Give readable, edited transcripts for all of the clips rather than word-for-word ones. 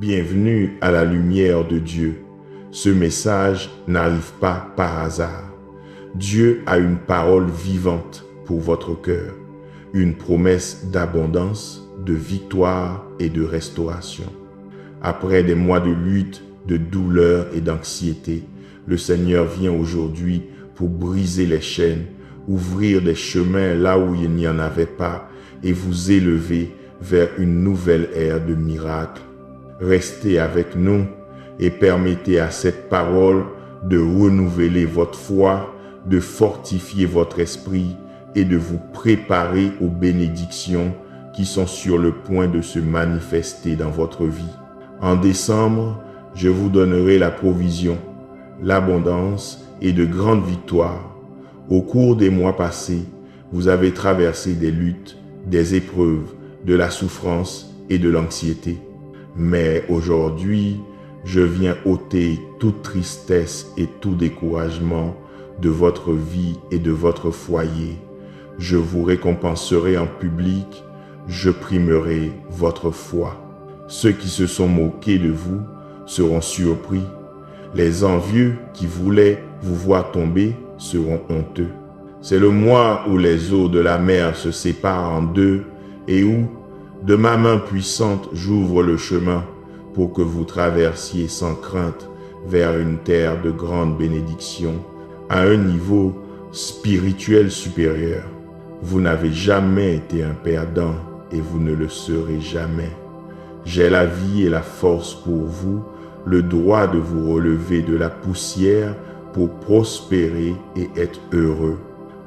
Bienvenue à la lumière de Dieu. Ce message n'arrive pas par hasard. Dieu a une parole vivante pour votre cœur, une promesse d'abondance, de victoire et de restauration. Après des mois de lutte, de douleur et d'anxiété, le Seigneur vient aujourd'hui pour briser les chaînes, ouvrir des chemins là où il n'y en avait pas et vous élever vers une nouvelle ère de miracles. Restez avec nous et permettez à cette parole de renouveler votre foi, de fortifier votre esprit et de vous préparer aux bénédictions qui sont sur le point de se manifester dans votre vie. En décembre, je vous donnerai la provision, l'abondance et de grandes victoires. Au cours des mois passés, vous avez traversé des luttes, des épreuves, de la souffrance et de l'anxiété. Mais aujourd'hui, je viens ôter toute tristesse et tout découragement de votre vie et de votre foyer. Je vous récompenserai en public, je primerai votre foi. Ceux qui se sont moqués de vous seront surpris. Les envieux qui voulaient vous voir tomber seront honteux. C'est le mois où les eaux de la mer se séparent en deux et où, de ma main puissante, j'ouvre le chemin pour que vous traversiez sans crainte vers une terre de grande bénédiction, à un niveau spirituel supérieur. Vous n'avez jamais été un perdant et vous ne le serez jamais. J'ai la vie et la force pour vous, le droit de vous relever de la poussière pour prospérer et être heureux.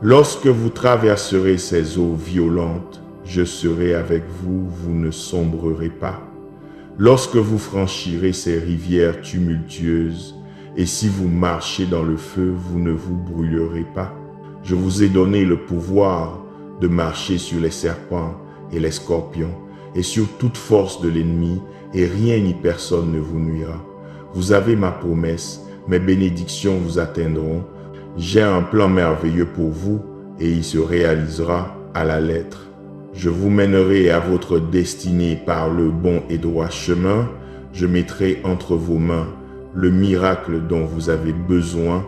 Lorsque vous traverserez ces eaux violentes, je serai avec vous, vous ne sombrerez pas. Lorsque vous franchirez ces rivières tumultueuses, et si vous marchez dans le feu, vous ne vous brûlerez pas. Je vous ai donné le pouvoir de marcher sur les serpents et les scorpions, et sur toute force de l'ennemi, et rien ni personne ne vous nuira. Vous avez ma promesse, mes bénédictions vous atteindront. J'ai un plan merveilleux pour vous, et il se réalisera à la lettre. Je vous mènerai à votre destinée par le bon et droit chemin. Je mettrai entre vos mains le miracle dont vous avez besoin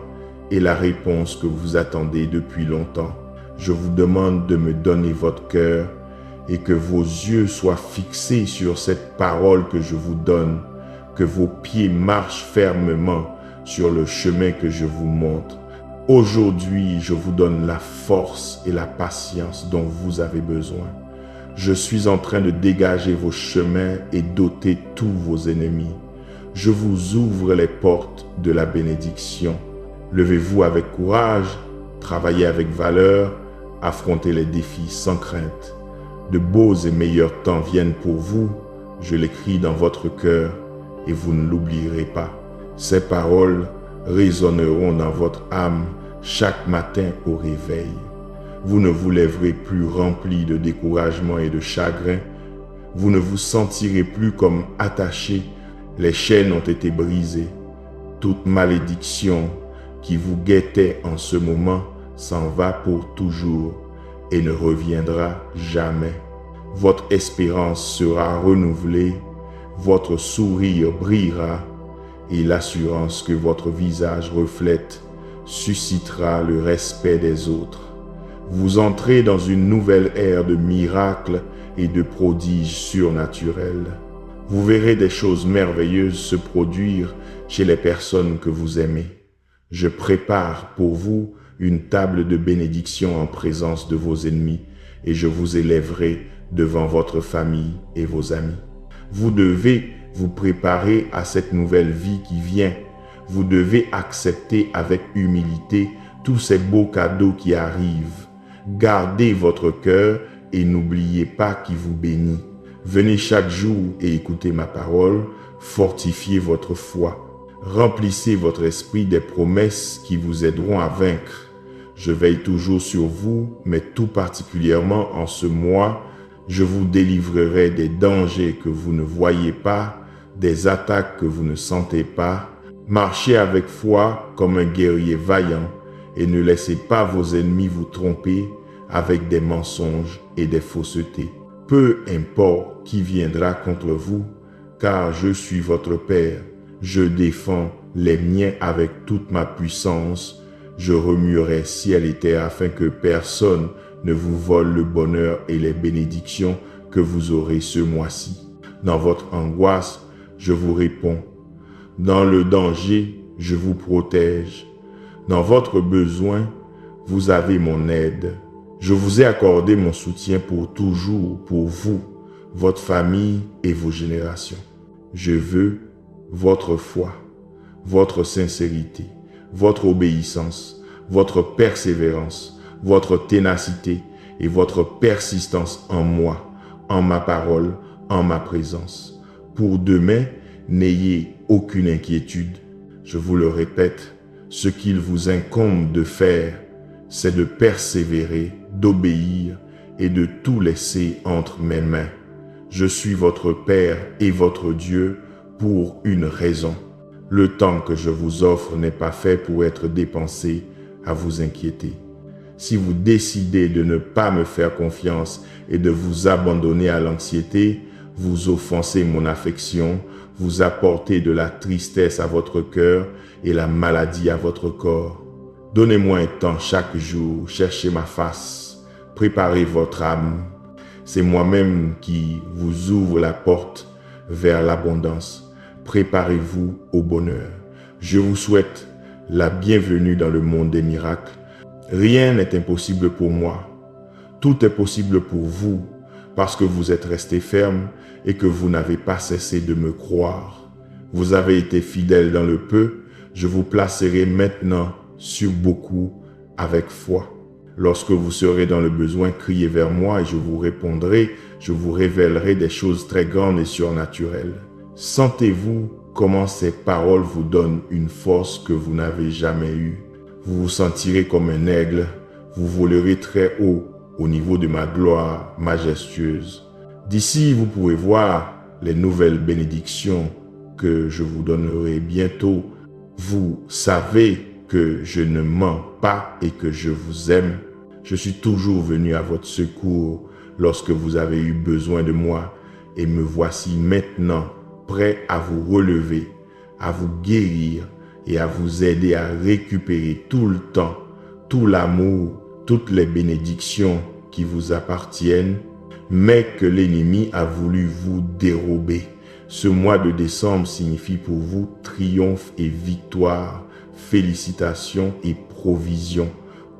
et la réponse que vous attendez depuis longtemps. Je vous demande de me donner votre cœur et que vos yeux soient fixés sur cette parole que je vous donne, que vos pieds marchent fermement sur le chemin que je vous montre. Aujourd'hui, je vous donne la force et la patience dont vous avez besoin. Je suis en train de dégager vos chemins et d'ôter tous vos ennemis. Je vous ouvre les portes de la bénédiction. Levez-vous avec courage, travaillez avec valeur, affrontez les défis sans crainte. De beaux et meilleurs temps viennent pour vous, je l'écris dans votre cœur et vous ne l'oublierez pas. Ces paroles résonneront dans votre âme chaque matin au réveil. Vous ne vous lèverez plus rempli de découragement et de chagrin. Vous ne vous sentirez plus comme attaché. Les chaînes ont été brisées. Toute malédiction qui vous guettait en ce moment s'en va pour toujours et ne reviendra jamais. Votre espérance sera renouvelée, votre sourire brillera et l'assurance que votre visage reflète suscitera le respect des autres. Vous entrez dans une nouvelle ère de miracles et de prodiges surnaturels. Vous verrez des choses merveilleuses se produire chez les personnes que vous aimez. Je prépare pour vous une table de bénédiction en présence de vos ennemis et je vous élèverai devant votre famille et vos amis. Vous devez vous préparer à cette nouvelle vie qui vient. Vous devez accepter avec humilité tous ces beaux cadeaux qui arrivent. Gardez votre cœur et n'oubliez pas qui vous bénit. Venez chaque jour et écoutez ma parole, fortifiez votre foi. Remplissez votre esprit des promesses qui vous aideront à vaincre. Je veille toujours sur vous, mais tout particulièrement en ce mois, je vous délivrerai des dangers que vous ne voyez pas, des attaques que vous ne sentez pas. Marchez avec foi comme un guerrier vaillant et ne laissez pas vos ennemis vous tromper avec des mensonges et des faussetés. Peu importe qui viendra contre vous, car je suis votre Père. Je défends les miens avec toute ma puissance. Je remuerai ciel et terre afin que personne ne vous vole le bonheur et les bénédictions que vous aurez ce mois-ci. Dans votre angoisse, je vous réponds. Dans le danger, je vous protège. Dans votre besoin, vous avez mon aide. Je vous ai accordé mon soutien pour toujours, pour vous, votre famille et vos générations. Je veux votre foi, votre sincérité, votre obéissance, votre persévérance, votre ténacité et votre persistance en moi, en ma parole, en ma présence. Pour demain, n'ayez aucune inquiétude. Je vous le répète, ce qu'il vous incombe de faire, c'est de persévérer, d'obéir et de tout laisser entre mes mains. Je suis votre Père et votre Dieu pour une raison. Le temps que je vous offre n'est pas fait pour être dépensé à vous inquiéter. Si vous décidez de ne pas me faire confiance et de vous abandonner à l'anxiété, vous offensez mon affection, vous apportez de la tristesse à votre cœur et la maladie à votre corps. Donnez-moi un temps chaque jour, cherchez ma face, préparez votre âme. C'est moi-même qui vous ouvre la porte vers l'abondance. Préparez-vous au bonheur. Je vous souhaite la bienvenue dans le monde des miracles. Rien n'est impossible pour moi. Tout est possible pour vous parce que vous êtes resté ferme et que vous n'avez pas cessé de me croire. Vous avez été fidèle dans le peu, je vous placerai maintenant sur beaucoup avec foi. Lorsque vous serez dans le besoin, criez vers moi et je vous répondrai, je vous révélerai des choses très grandes et surnaturelles. Sentez-vous comment ces paroles vous donnent une force que vous n'avez jamais eue. Vous vous sentirez comme un aigle, vous volerez très haut au niveau de ma gloire majestueuse. D'ici, vous pouvez voir les nouvelles bénédictions que je vous donnerai bientôt. Vous savez que je ne mens pas et que je vous aime. Je suis toujours venu à votre secours lorsque vous avez eu besoin de moi et me voici maintenant prêt à vous relever, à vous guérir et à vous aider à récupérer tout le temps, tout l'amour, toutes les bénédictions qui vous appartiennent, mais que l'ennemi a voulu vous dérober. Ce mois de décembre signifie pour vous triomphe et victoire, félicitations et provision.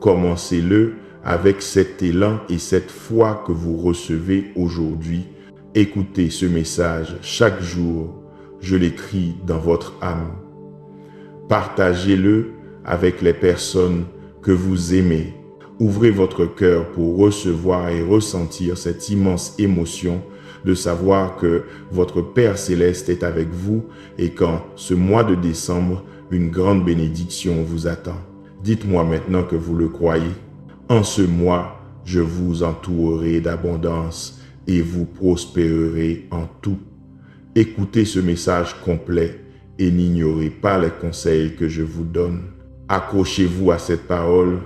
Commencez-le avec cet élan et cette foi que vous recevez aujourd'hui. Écoutez ce message chaque jour. Je l'écris dans votre âme. Partagez-le avec les personnes que vous aimez. Ouvrez votre cœur pour recevoir et ressentir cette immense émotion de savoir que votre Père Céleste est avec vous et qu'en ce mois de décembre, une grande bénédiction vous attend. Dites-moi maintenant que vous le croyez. En ce mois, je vous entourerai d'abondance et vous prospérerez en tout. Écoutez ce message complet et n'ignorez pas les conseils que je vous donne. Accrochez-vous à cette parole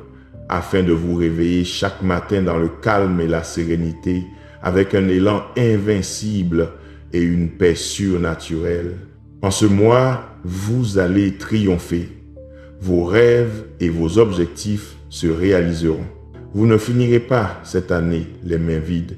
afin de vous réveiller chaque matin dans le calme et la sérénité, avec un élan invincible et une paix surnaturelle. En ce mois, vous allez triompher. Vos rêves et vos objectifs se réaliseront. Vous ne finirez pas cette année les mains vides,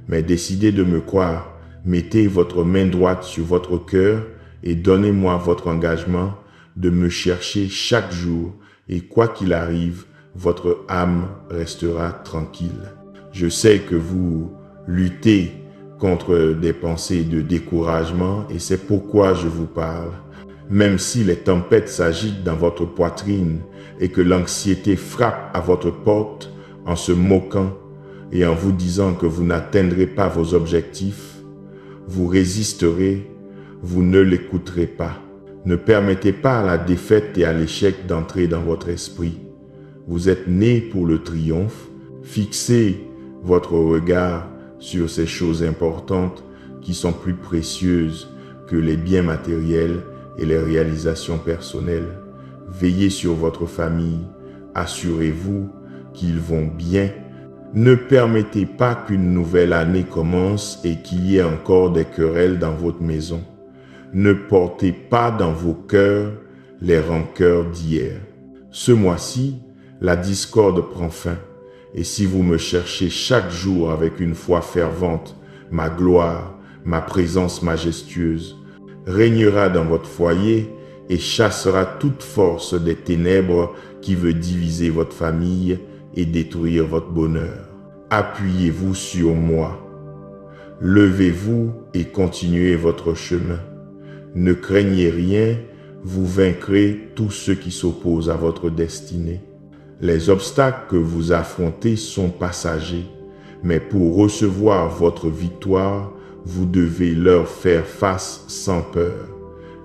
mais décidez de me croire. Mettez votre main droite sur votre cœur et donnez-moi votre engagement de me chercher chaque jour et quoi qu'il arrive, votre âme restera tranquille. Je sais que vous luttez contre des pensées de découragement et c'est pourquoi je vous parle. Même si les tempêtes s'agitent dans votre poitrine et que l'anxiété frappe à votre porte en se moquant et en vous disant que vous n'atteindrez pas vos objectifs, vous résisterez, vous ne l'écouterez pas. Ne permettez pas à la défaite et à l'échec d'entrer dans votre esprit. Vous êtes né pour le triomphe. Fixez votre regard sur ces choses importantes qui sont plus précieuses que les biens matériels et les réalisations personnelles. Veillez sur votre famille. Assurez-vous qu'ils vont bien. Ne permettez pas qu'une nouvelle année commence et qu'il y ait encore des querelles dans votre maison. Ne portez pas dans vos cœurs les rancœurs d'hier. Ce mois-ci, la discorde prend fin. Et si vous me cherchez chaque jour avec une foi fervente, ma gloire, ma présence majestueuse, régnera dans votre foyer et chassera toute force des ténèbres qui veut diviser votre famille et détruire votre bonheur. Appuyez-vous sur moi. Levez-vous et continuez votre chemin. Ne craignez rien, vous vaincrez tous ceux qui s'opposent à votre destinée. Les obstacles que vous affrontez sont passagers, mais pour recevoir votre victoire, vous devez leur faire face sans peur.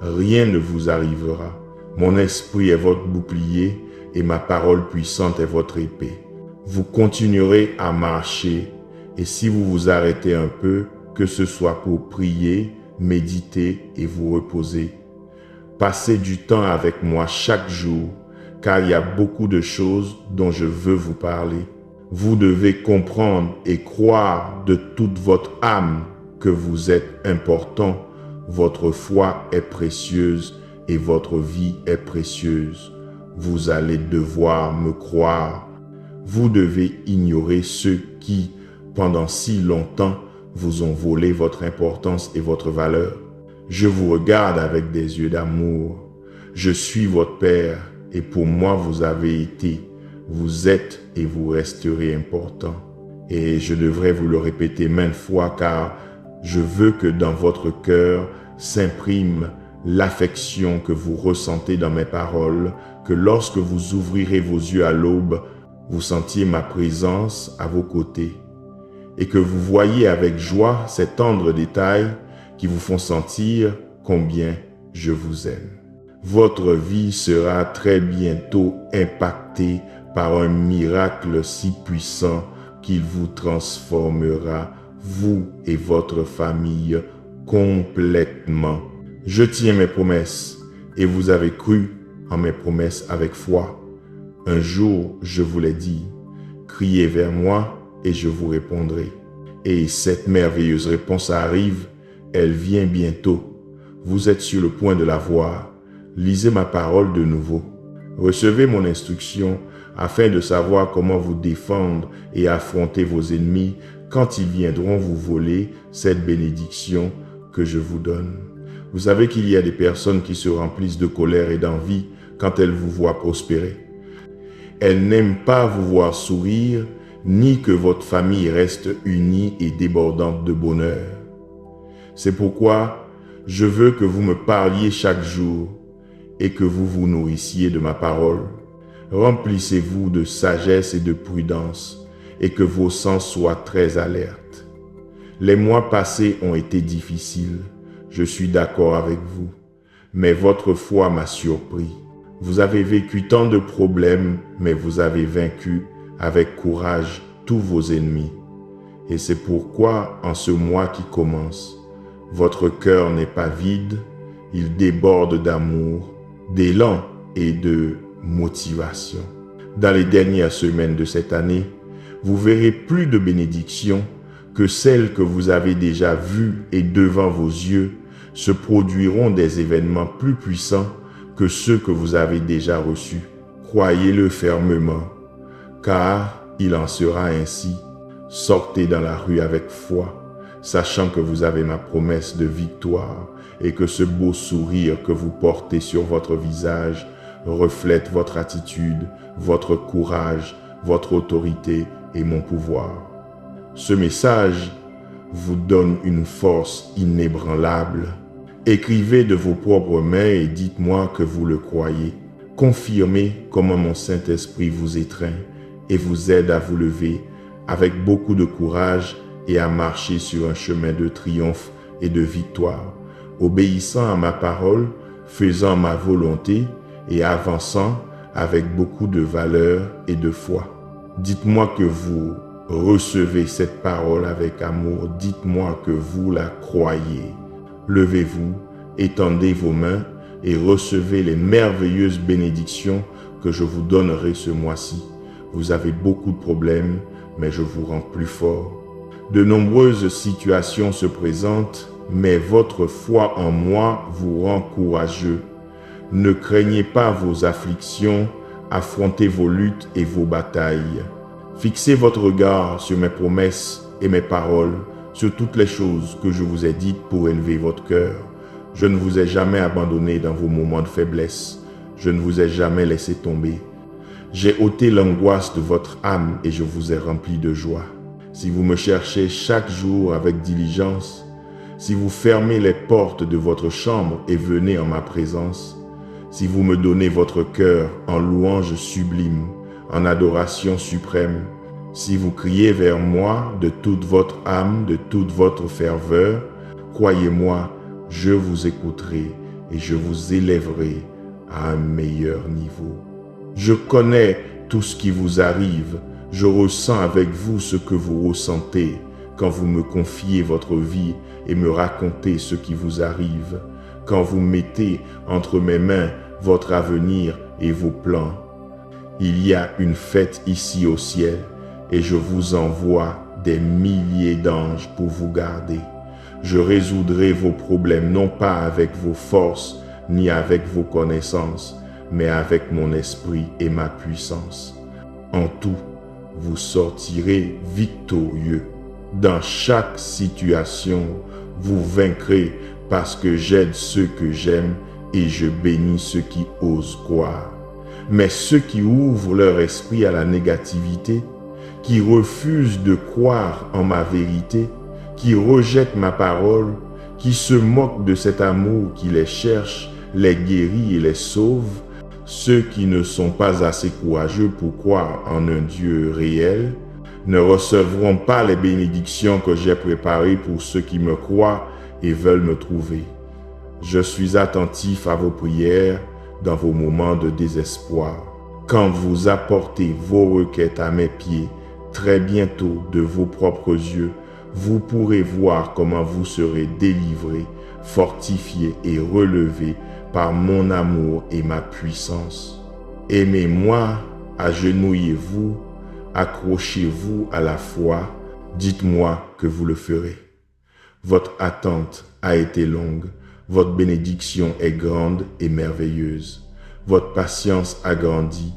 Rien ne vous arrivera. Mon esprit est votre bouclier et ma parole puissante est votre épée. Vous continuerez à marcher et si vous vous arrêtez un peu, que ce soit pour prier, méditer et vous reposer. Passez du temps avec moi chaque jour, car il y a beaucoup de choses dont je veux vous parler. Vous devez comprendre et croire de toute votre âme que vous êtes important, votre foi est précieuse et votre vie est précieuse. Vous allez devoir me croire. Vous devez ignorer ceux qui, pendant si longtemps, vous ont volé votre importance et votre valeur. Je vous regarde avec des yeux d'amour. Je suis votre Père et pour moi vous avez été, vous êtes et vous resterez important. Et je devrais vous le répéter maintes fois car je veux que dans votre cœur s'imprime l'affection que vous ressentez dans mes paroles, que lorsque vous ouvrirez vos yeux à l'aube, vous sentiez ma présence à vos côtés et que vous voyez avec joie ces tendres détails qui vous font sentir combien je vous aime. Votre vie sera très bientôt impactée par un miracle si puissant qu'il vous transformera, vous et votre famille, complètement. Je tiens mes promesses et vous avez cru en mes promesses avec foi. Un jour, je vous l'ai dit, criez vers moi et je vous répondrai. Et cette merveilleuse réponse arrive, elle vient bientôt. Vous êtes sur le point de la voir. Lisez ma parole de nouveau. Recevez mon instruction afin de savoir comment vous défendre et affronter vos ennemis quand ils viendront vous voler cette bénédiction que je vous donne. Vous savez qu'il y a des personnes qui se remplissent de colère et d'envie quand elles vous voient prospérer. Elles n'aiment pas vous voir sourire, ni que votre famille reste unie et débordante de bonheur. C'est pourquoi je veux que vous me parliez chaque jour et que vous vous nourrissiez de ma parole. Remplissez-vous de sagesse et de prudence et que vos sens soient très alertes. Les mois passés ont été difficiles, je suis d'accord avec vous, mais votre foi m'a surpris. Vous avez vécu tant de problèmes, mais vous avez vaincu avec courage tous vos ennemis. Et c'est pourquoi, en ce mois qui commence, votre cœur n'est pas vide, il déborde d'amour, d'élan et de motivation. Dans les dernières semaines de cette année, vous verrez plus de bénédictions que celles que vous avez déjà vues et devant vos yeux se produiront des événements plus puissants que ceux que vous avez déjà reçus. Croyez-le fermement, car il en sera ainsi. Sortez dans la rue avec foi, sachant que vous avez ma promesse de victoire et que ce beau sourire que vous portez sur votre visage reflète votre attitude, votre courage, votre autorité et mon pouvoir. Ce message vous donne une force inébranlable. Écrivez de vos propres mains et dites-moi que vous le croyez. Confirmez comment mon Saint-Esprit vous étreint et vous aide à vous lever avec beaucoup de courage et à marcher sur un chemin de triomphe et de victoire, obéissant à ma parole, faisant ma volonté et avançant avec beaucoup de valeur et de foi. Dites-moi que vous recevez cette parole avec amour, dites-moi que vous la croyez. Levez-vous, étendez vos mains et recevez les merveilleuses bénédictions que je vous donnerai ce mois-ci. Vous avez beaucoup de problèmes, mais je vous rends plus fort. De nombreuses situations se présentent, mais votre foi en moi vous rend courageux. Ne craignez pas vos afflictions, affrontez vos luttes et vos batailles. Fixez votre regard sur mes promesses et mes paroles, sur toutes les choses que je vous ai dites pour élever votre cœur. Je ne vous ai jamais abandonné dans vos moments de faiblesse. Je ne vous ai jamais laissé tomber. J'ai ôté l'angoisse de votre âme et je vous ai rempli de joie. Si vous me cherchez chaque jour avec diligence, si vous fermez les portes de votre chambre et venez en ma présence, si vous me donnez votre cœur en louange sublime, en adoration suprême, si vous criez vers moi de toute votre âme, de toute votre ferveur, croyez-moi, je vous écouterai et je vous élèverai à un meilleur niveau. Je connais tout ce qui vous arrive, je ressens avec vous ce que vous ressentez quand vous me confiez votre vie et me racontez ce qui vous arrive, quand vous mettez entre mes mains votre avenir et vos plans. Il y a une fête ici au ciel et je vous envoie des milliers d'anges pour vous garder. Je résoudrai vos problèmes non pas avec vos forces ni avec vos connaissances, mais avec mon esprit et ma puissance. En tout, vous sortirez victorieux. Dans chaque situation, vous vaincrez parce que j'aide ceux que j'aime et je bénis ceux qui osent croire. Mais ceux qui ouvrent leur esprit à la négativité, qui refusent de croire en ma vérité, qui rejettent ma parole, qui se moquent de cet amour qui les cherche, les guérit et les sauve, ceux qui ne sont pas assez courageux pour croire en un Dieu réel, ne recevront pas les bénédictions que j'ai préparées pour ceux qui me croient et veulent me trouver. Je suis attentif à vos prières dans vos moments de désespoir. Quand vous apportez vos requêtes à mes pieds, très bientôt de vos propres yeux, vous pourrez voir comment vous serez délivrés, fortifiés et relevés par mon amour et ma puissance. Aimez-moi, agenouillez-vous, accrochez-vous à la foi, dites-moi que vous le ferez. Votre attente a été longue, votre bénédiction est grande et merveilleuse. Votre patience a grandi,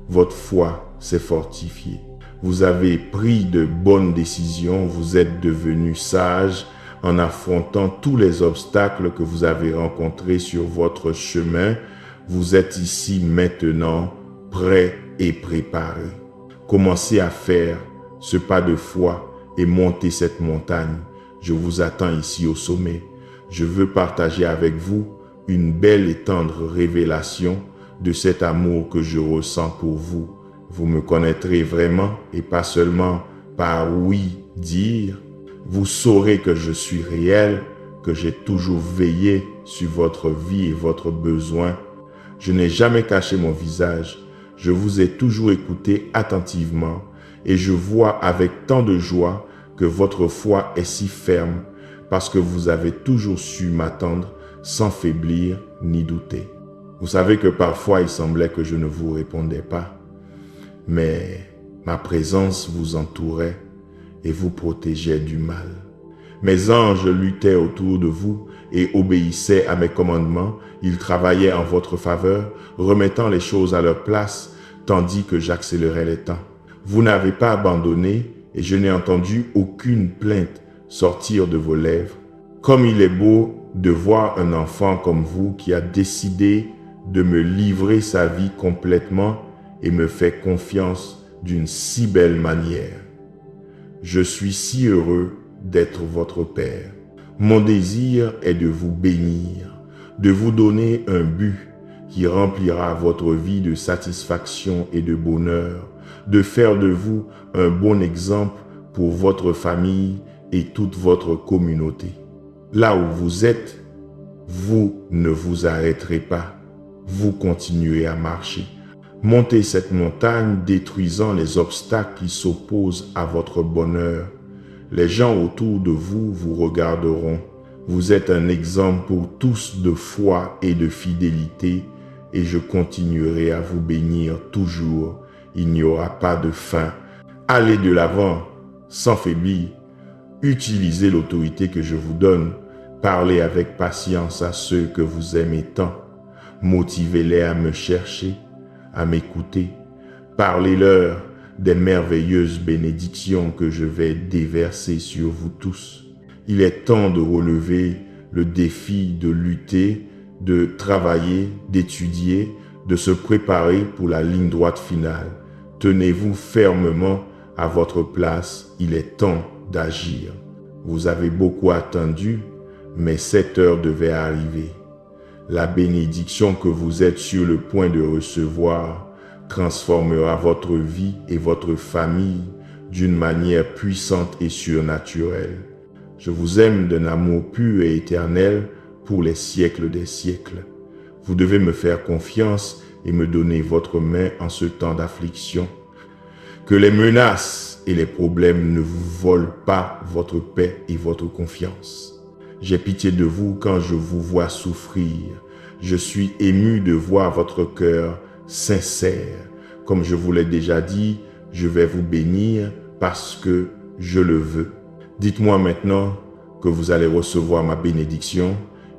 votre foi s'est fortifiée. Vous avez pris de bonnes décisions, vous êtes devenus sages en affrontant tous les obstacles que vous avez rencontrés sur votre chemin. Vous êtes ici maintenant, prêts et préparés. Commencez à faire ce pas de foi et montez cette montagne. Je vous attends ici au sommet. Je veux partager avec vous une belle et tendre révélation de cet amour que je ressens pour vous. Vous me connaîtrez vraiment et pas seulement par oui dire. Vous saurez que je suis réel, que j'ai toujours veillé sur votre vie et votre besoin. Je n'ai jamais caché mon visage. Je vous ai toujours écouté attentivement et je vois avec tant de joie que votre foi est si ferme parce que vous avez toujours su m'attendre sans faiblir ni douter. Vous savez que parfois il semblait que je ne vous répondais pas, mais ma présence vous entourait et vous protégeait du mal. Mes anges luttaient autour de vous et obéissaient à mes commandements. Ils travaillaient en votre faveur, remettant les choses à leur place, tandis que j'accélérais les temps. Vous n'avez pas abandonné et je n'ai entendu aucune plainte sortir de vos lèvres. Comme il est beau de voir un enfant comme vous qui a décidé de me livrer sa vie complètement et me fait confiance d'une si belle manière. Je suis si heureux d'être votre Père. Mon désir est de vous bénir, de vous donner un but qui remplira votre vie de satisfaction et de bonheur, de faire de vous un bon exemple pour votre famille et toute votre communauté. Là où vous êtes, vous ne vous arrêterez pas, vous continuez à marcher. Montez cette montagne détruisant les obstacles qui s'opposent à votre bonheur. Les gens autour de vous vous regarderont. Vous êtes un exemple pour tous de foi et de fidélité et je continuerai à vous bénir toujours. Il n'y aura pas de fin. Allez de l'avant, sans faiblir. Utilisez l'autorité que je vous donne. Parlez avec patience à ceux que vous aimez tant. Motivez-les à me chercher, à m'écouter. Parlez-leur des merveilleuses bénédictions que je vais déverser sur vous tous. Il est temps de relever le défi de lutter, de travailler, d'étudier, de se préparer pour la ligne droite finale. Tenez-vous fermement à votre place, il est temps d'agir. Vous avez beaucoup attendu, mais cette heure devait arriver. La bénédiction que vous êtes sur le point de recevoir transformera votre vie et votre famille d'une manière puissante et surnaturelle. Je vous aime d'un amour pur et éternel pour les siècles des siècles. Vous devez me faire confiance et me donner votre main en ce temps d'affliction. Que les menaces et les problèmes ne vous volent pas votre paix et votre confiance. J'ai pitié de vous quand je vous vois souffrir. Je suis ému de voir votre cœur sincère. Comme je vous l'ai déjà dit, je vais vous bénir parce que je le veux. Dites-moi maintenant que vous allez recevoir ma bénédiction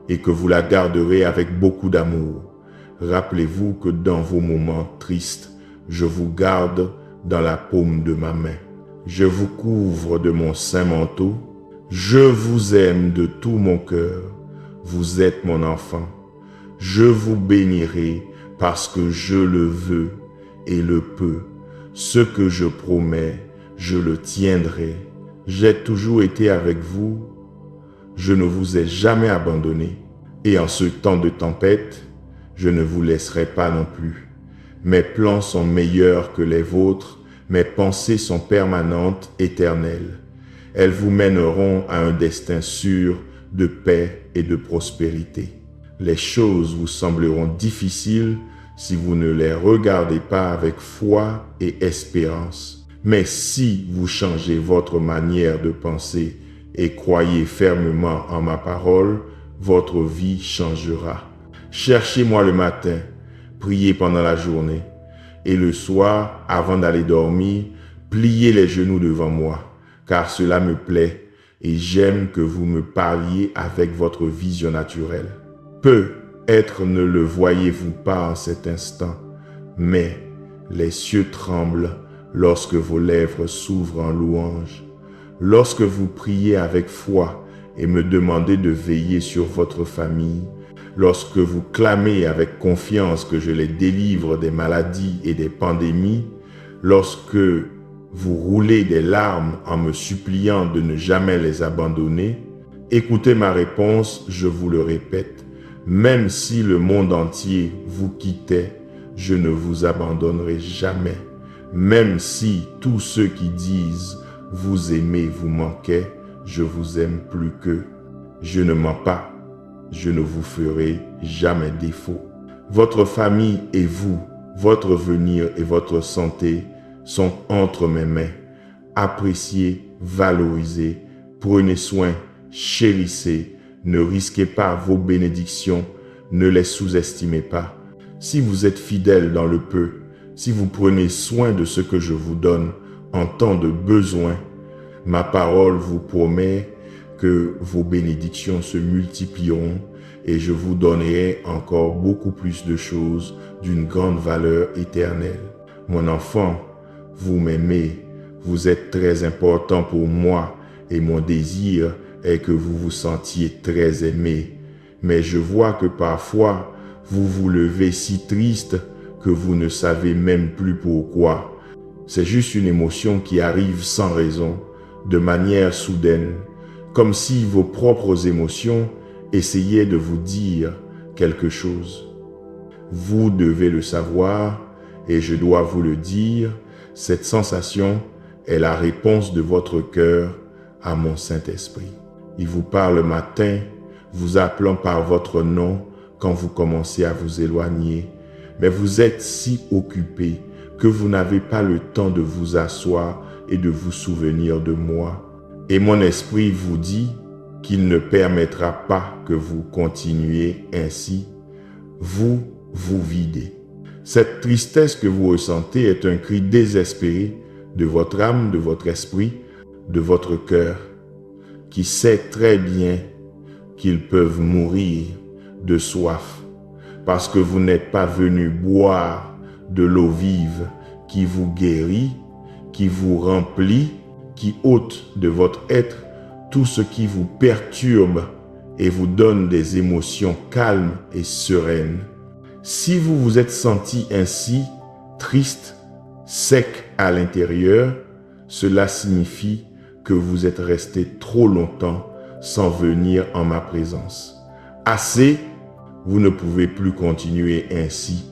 et que vous la garderez avec beaucoup d'amour. Rappelez-vous que dans vos moments tristes, je vous garde dans la paume de ma main. Je vous couvre de mon saint manteau. Je vous aime de tout mon cœur. Vous êtes mon enfant. Je vous bénirai parce que je le veux et le peux. Ce que je promets, je le tiendrai. J'ai toujours été avec vous. Je ne vous ai jamais abandonné. Et en ce temps de tempête, je ne vous laisserai pas non plus. Mes plans sont meilleurs que les vôtres. Mes pensées sont permanentes, éternelles. Elles vous mèneront à un destin sûr de paix et de prospérité. Les choses vous sembleront difficiles si vous ne les regardez pas avec foi et espérance. Mais si vous changez votre manière de penser et croyez fermement en ma parole, votre vie changera. Cherchez-moi le matin, priez pendant la journée, et le soir, avant d'aller dormir, pliez les genoux devant moi, car cela me plaît et j'aime que vous me parliez avec votre vision naturelle. Peut-être ne le voyez-vous pas en cet instant, mais les cieux tremblent lorsque vos lèvres s'ouvrent en louange. Lorsque vous priez avec foi et me demandez de veiller sur votre famille, lorsque vous clamez avec confiance que je les délivre des maladies et des pandémies, lorsque vous roulez des larmes en me suppliant de ne jamais les abandonner, écoutez ma réponse, je vous le répète. Même si le monde entier vous quittait, je ne vous abandonnerai jamais. Même si tous ceux qui disent vous aimez vous manquaient, je vous aime plus qu'eux. Je ne mens pas, je ne vous ferai jamais défaut. Votre famille et vous, votre venir et votre santé sont entre mes mains. Appréciez, valorisez, prenez soin, chérissez. Ne risquez pas vos bénédictions, ne les sous-estimez pas. Si vous êtes fidèle dans le peu, si vous prenez soin de ce que je vous donne en temps de besoin, ma parole vous promet que vos bénédictions se multiplieront et je vous donnerai encore beaucoup plus de choses d'une grande valeur éternelle. Mon enfant, vous m'aimez, vous êtes très important pour moi et mon désir est que vous vous sentiez très aimé. Mais je vois que parfois, vous vous levez si triste que vous ne savez même plus pourquoi. C'est juste une émotion qui arrive sans raison, de manière soudaine, comme si vos propres émotions essayaient de vous dire quelque chose. Vous devez le savoir et je dois vous le dire, cette sensation est la réponse de votre cœur à mon Saint-Esprit. Il vous parle le matin, vous appelant par votre nom quand vous commencez à vous éloigner. Mais vous êtes si occupé que vous n'avez pas le temps de vous asseoir et de vous souvenir de moi. Et mon esprit vous dit qu'il ne permettra pas que vous continuiez ainsi. Vous vous videz. Cette tristesse que vous ressentez est un cri désespéré de votre âme, de votre esprit, de votre cœur, qui sait très bien qu'ils peuvent mourir de soif, parce que vous n'êtes pas venus boire de l'eau vive qui vous guérit, qui vous remplit, qui ôte de votre être tout ce qui vous perturbe et vous donne des émotions calmes et sereines. Si vous vous êtes senti ainsi, triste, sec à l'intérieur, cela signifie que vous êtes resté trop longtemps sans venir en ma présence. Assez, vous ne pouvez plus continuer ainsi.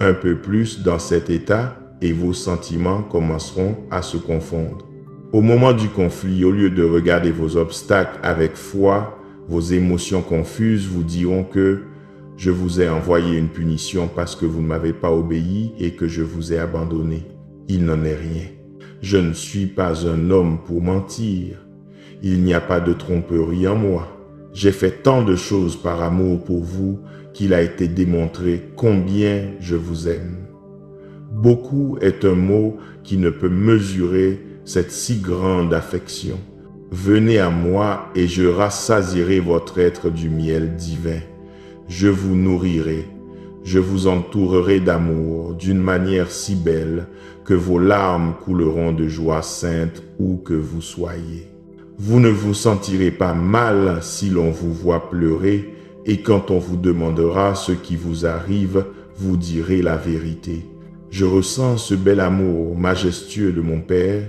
Un peu plus dans cet état et vos sentiments commenceront à se confondre. Au moment du conflit, au lieu de regarder vos obstacles avec foi, vos émotions confuses vous diront que je vous ai envoyé une punition parce que vous ne m'avez pas obéi et que je vous ai abandonné. Il n'en est rien. Je ne suis pas un homme pour mentir. Il n'y a pas de tromperie en moi. J'ai fait tant de choses par amour pour vous qu'il a été démontré combien je vous aime. Beaucoup est un mot qui ne peut mesurer cette si grande affection. Venez à moi et je rassasierai votre être du miel divin. Je vous nourrirai, je vous entourerai d'amour d'une manière si belle que vos larmes couleront de joie sainte où que vous soyez. Vous ne vous sentirez pas mal si l'on vous voit pleurer et quand on vous demandera ce qui vous arrive, vous direz la vérité. Je ressens ce bel amour majestueux de mon Père,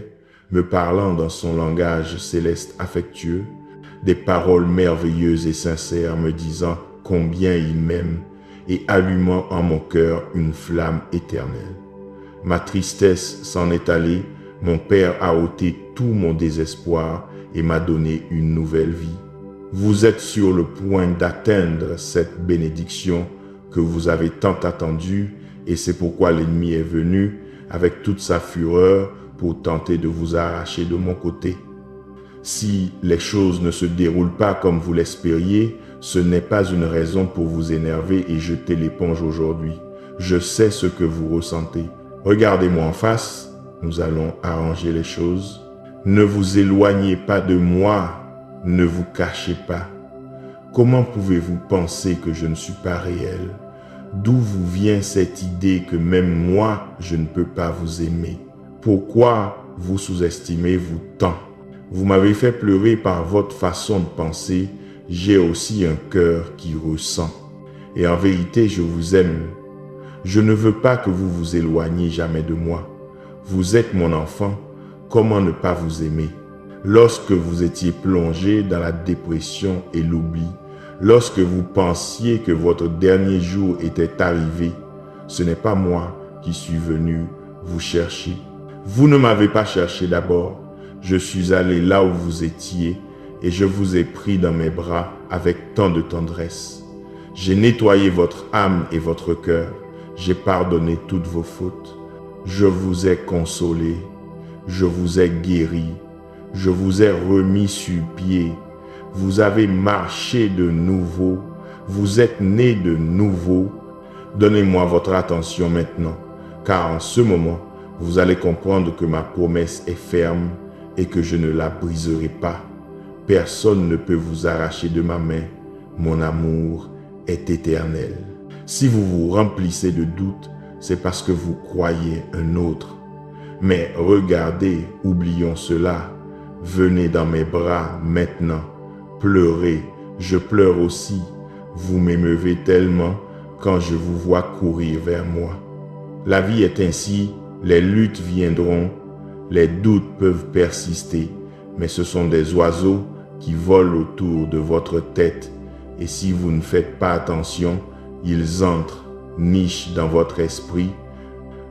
me parlant dans son langage céleste affectueux, des paroles merveilleuses et sincères me disant combien il m'aime et allumant en mon cœur une flamme éternelle. Ma tristesse s'en est allée, mon Père a ôté tout mon désespoir et m'a donné une nouvelle vie. Vous êtes sur le point d'atteindre cette bénédiction que vous avez tant attendue et c'est pourquoi l'ennemi est venu avec toute sa fureur pour tenter de vous arracher de mon côté. Si les choses ne se déroulent pas comme vous l'espériez, ce n'est pas une raison pour vous énerver et jeter l'éponge aujourd'hui. Je sais ce que vous ressentez. Regardez-moi en face, nous allons arranger les choses. Ne vous éloignez pas de moi, ne vous cachez pas. Comment pouvez-vous penser que je ne suis pas réel? D'où vous vient cette idée que même moi, je ne peux pas vous aimer? Pourquoi vous sous-estimez-vous tant? Vous m'avez fait pleurer par votre façon de penser. J'ai aussi un cœur qui ressent. Et en vérité, je vous aime. Je ne veux pas que vous vous éloigniez jamais de moi. Vous êtes mon enfant. Comment ne pas vous aimer? Lorsque vous étiez plongé dans la dépression et l'oubli, lorsque vous pensiez que votre dernier jour était arrivé, ce n'est pas moi qui suis venu vous chercher. Vous ne m'avez pas cherché d'abord. Je suis allé là où vous étiez et je vous ai pris dans mes bras avec tant de tendresse. J'ai nettoyé votre âme et votre cœur. J'ai pardonné toutes vos fautes. Je vous ai consolé. Je vous ai guéri. Je vous ai remis sur pied. Vous avez marché de nouveau. Vous êtes né de nouveau. Donnez-moi votre attention maintenant, car en ce moment, vous allez comprendre que ma promesse est ferme et que je ne la briserai pas. Personne ne peut vous arracher de ma main. Mon amour est éternel. Si vous vous remplissez de doutes, c'est parce que vous croyez un autre. Mais regardez, oublions cela. Venez dans mes bras maintenant. Pleurez, je pleure aussi. Vous m'émeuvez tellement quand je vous vois courir vers moi. La vie est ainsi, les luttes viendront, les doutes peuvent persister, mais ce sont des oiseaux qui volent autour de votre tête. Et si vous ne faites pas attention, ils entrent, nichent dans votre esprit,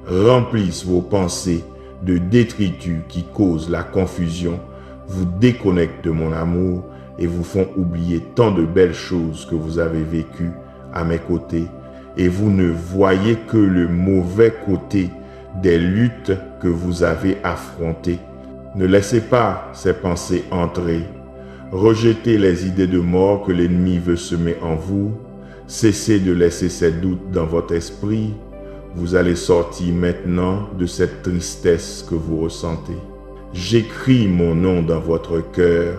remplissent vos pensées de détritus qui causent la confusion, vous déconnectent de mon amour et vous font oublier tant de belles choses que vous avez vécues à mes côtés. Et vous ne voyez que le mauvais côté des luttes que vous avez affrontées. Ne laissez pas ces pensées entrer. Rejetez les idées de mort que l'ennemi veut semer en vous. Cessez de laisser ces doutes dans votre esprit. Vous allez sortir maintenant de cette tristesse que vous ressentez. J'écris mon nom dans votre cœur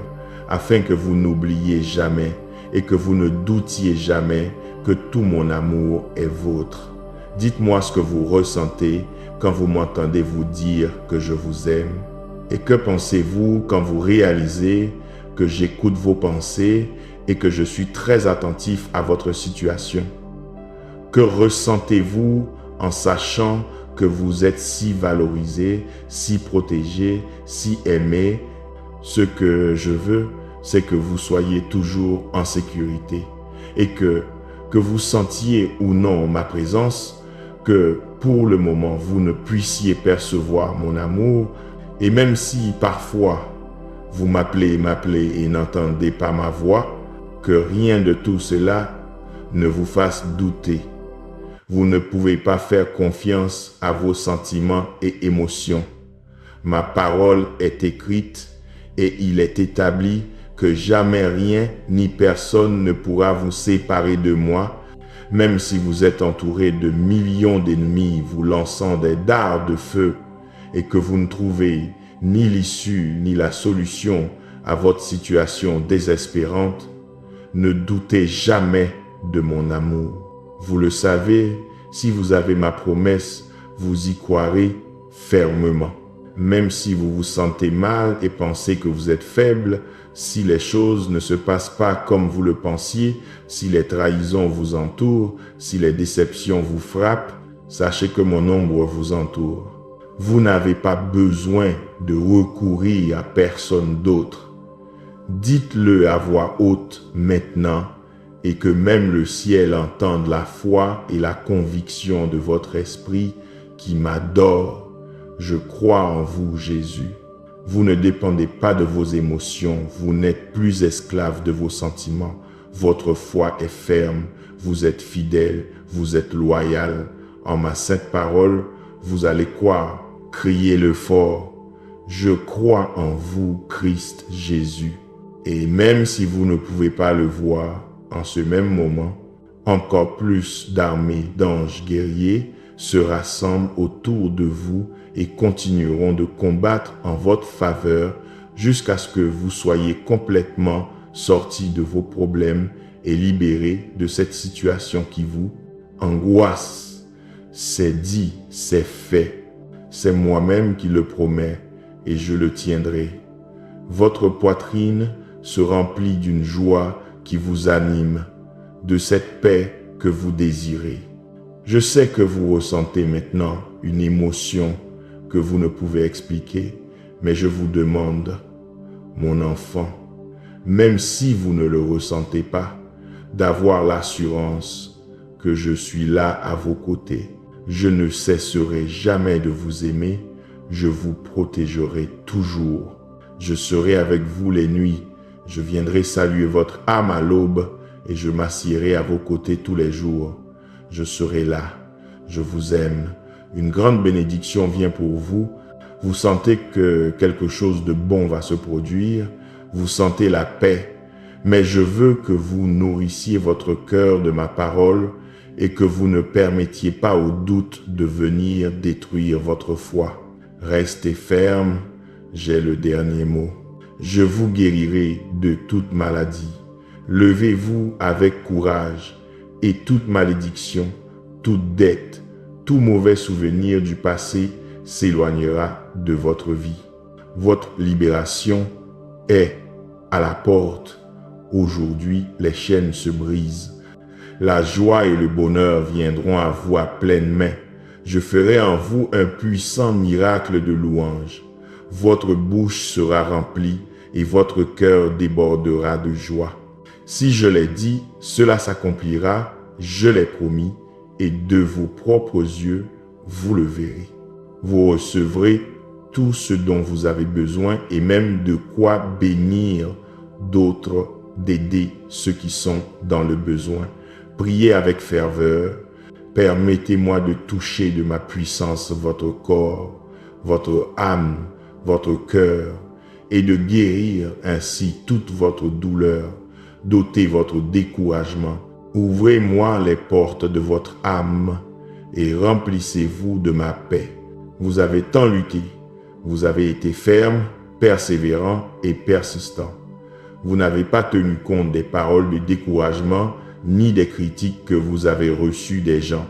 afin que vous n'oubliez jamais et que vous ne doutiez jamais que tout mon amour est vôtre. Dites-moi ce que vous ressentez quand vous m'entendez vous dire que je vous aime. Et que pensez-vous quand vous réalisez que j'écoute vos pensées et que je suis très attentif à votre situation? Que ressentez-vous en sachant que vous êtes si valorisé, si protégé, si aimé? Ce que je veux, c'est que vous soyez toujours en sécurité et que vous sentiez ou non ma présence, que pour le moment vous ne puissiez percevoir mon amour, et même si parfois vous m'appelez et n'entendez pas ma voix, que rien de tout cela ne vous fasse douter. Vous ne pouvez pas faire confiance à vos sentiments et émotions. Ma parole est écrite et il est établi que jamais rien ni personne ne pourra vous séparer de moi, même si vous êtes entouré de millions d'ennemis vous lançant des dards de feu et que vous ne trouvez ni l'issue ni la solution à votre situation désespérante. Ne doutez jamais de mon amour. Vous le savez, si vous avez ma promesse, vous y croirez fermement. Même si vous vous sentez mal et pensez que vous êtes faible, si les choses ne se passent pas comme vous le pensiez, si les trahisons vous entourent, si les déceptions vous frappent, sachez que mon ombre vous entoure. Vous n'avez pas besoin de recourir à personne d'autre. Dites-le à voix haute maintenant et que même le ciel entende la foi et la conviction de votre esprit qui m'adore. Je crois en vous, Jésus. Vous ne dépendez pas de vos émotions, vous n'êtes plus esclave de vos sentiments. Votre foi est ferme, vous êtes fidèle, vous êtes loyal. En ma sainte parole, vous allez croire, criez-le fort. Je crois en vous, Christ Jésus. Et même si vous ne pouvez pas le voir, en ce même moment, encore plus d'armées d'anges guerriers se rassemblent autour de vous et continueront de combattre en votre faveur jusqu'à ce que vous soyez complètement sortis de vos problèmes et libérés de cette situation qui vous angoisse. C'est dit, c'est fait. C'est moi-même qui le promets et je le tiendrai. Votre poitrine se remplit d'une joie qui vous anime, de cette paix que vous désirez. Je sais que vous ressentez maintenant une émotion que vous ne pouvez expliquer, mais je vous demande, mon enfant, même si vous ne le ressentez pas, d'avoir l'assurance que je suis là à vos côtés. Je ne cesserai jamais de vous aimer, je vous protégerai toujours. Je serai avec vous les nuits, je viendrai saluer votre âme à l'aube et je m'assierai à vos côtés tous les jours. Je serai là, je vous aime. Une grande bénédiction vient pour vous. Vous sentez que quelque chose de bon va se produire. Vous sentez la paix. Mais je veux que vous nourrissiez votre cœur de ma parole et que vous ne permettiez pas au doute de venir détruire votre foi. Restez ferme, j'ai le dernier mot. Je vous guérirai de toute maladie. Levez-vous avec courage et toute malédiction, toute dette, tout mauvais souvenir du passé s'éloignera de votre vie. Votre libération est à la porte. Aujourd'hui, les chaînes se brisent. La joie et le bonheur viendront à vous à pleine main. Je ferai en vous un puissant miracle de louange. Votre bouche sera remplie et votre cœur débordera de joie. Si je l'ai dit, cela s'accomplira, je l'ai promis, et de vos propres yeux, vous le verrez. Vous recevrez tout ce dont vous avez besoin et même de quoi bénir d'autres, d'aider ceux qui sont dans le besoin. Priez avec ferveur. Permettez-moi de toucher de ma puissance votre corps, votre âme, votre cœur, et de guérir ainsi toute votre douleur, d'ôter votre découragement. Ouvrez-moi les portes de votre âme et remplissez-vous de ma paix. Vous avez tant lutté, vous avez été ferme, persévérant et persistant. Vous n'avez pas tenu compte des paroles de découragement ni des critiques que vous avez reçues des gens.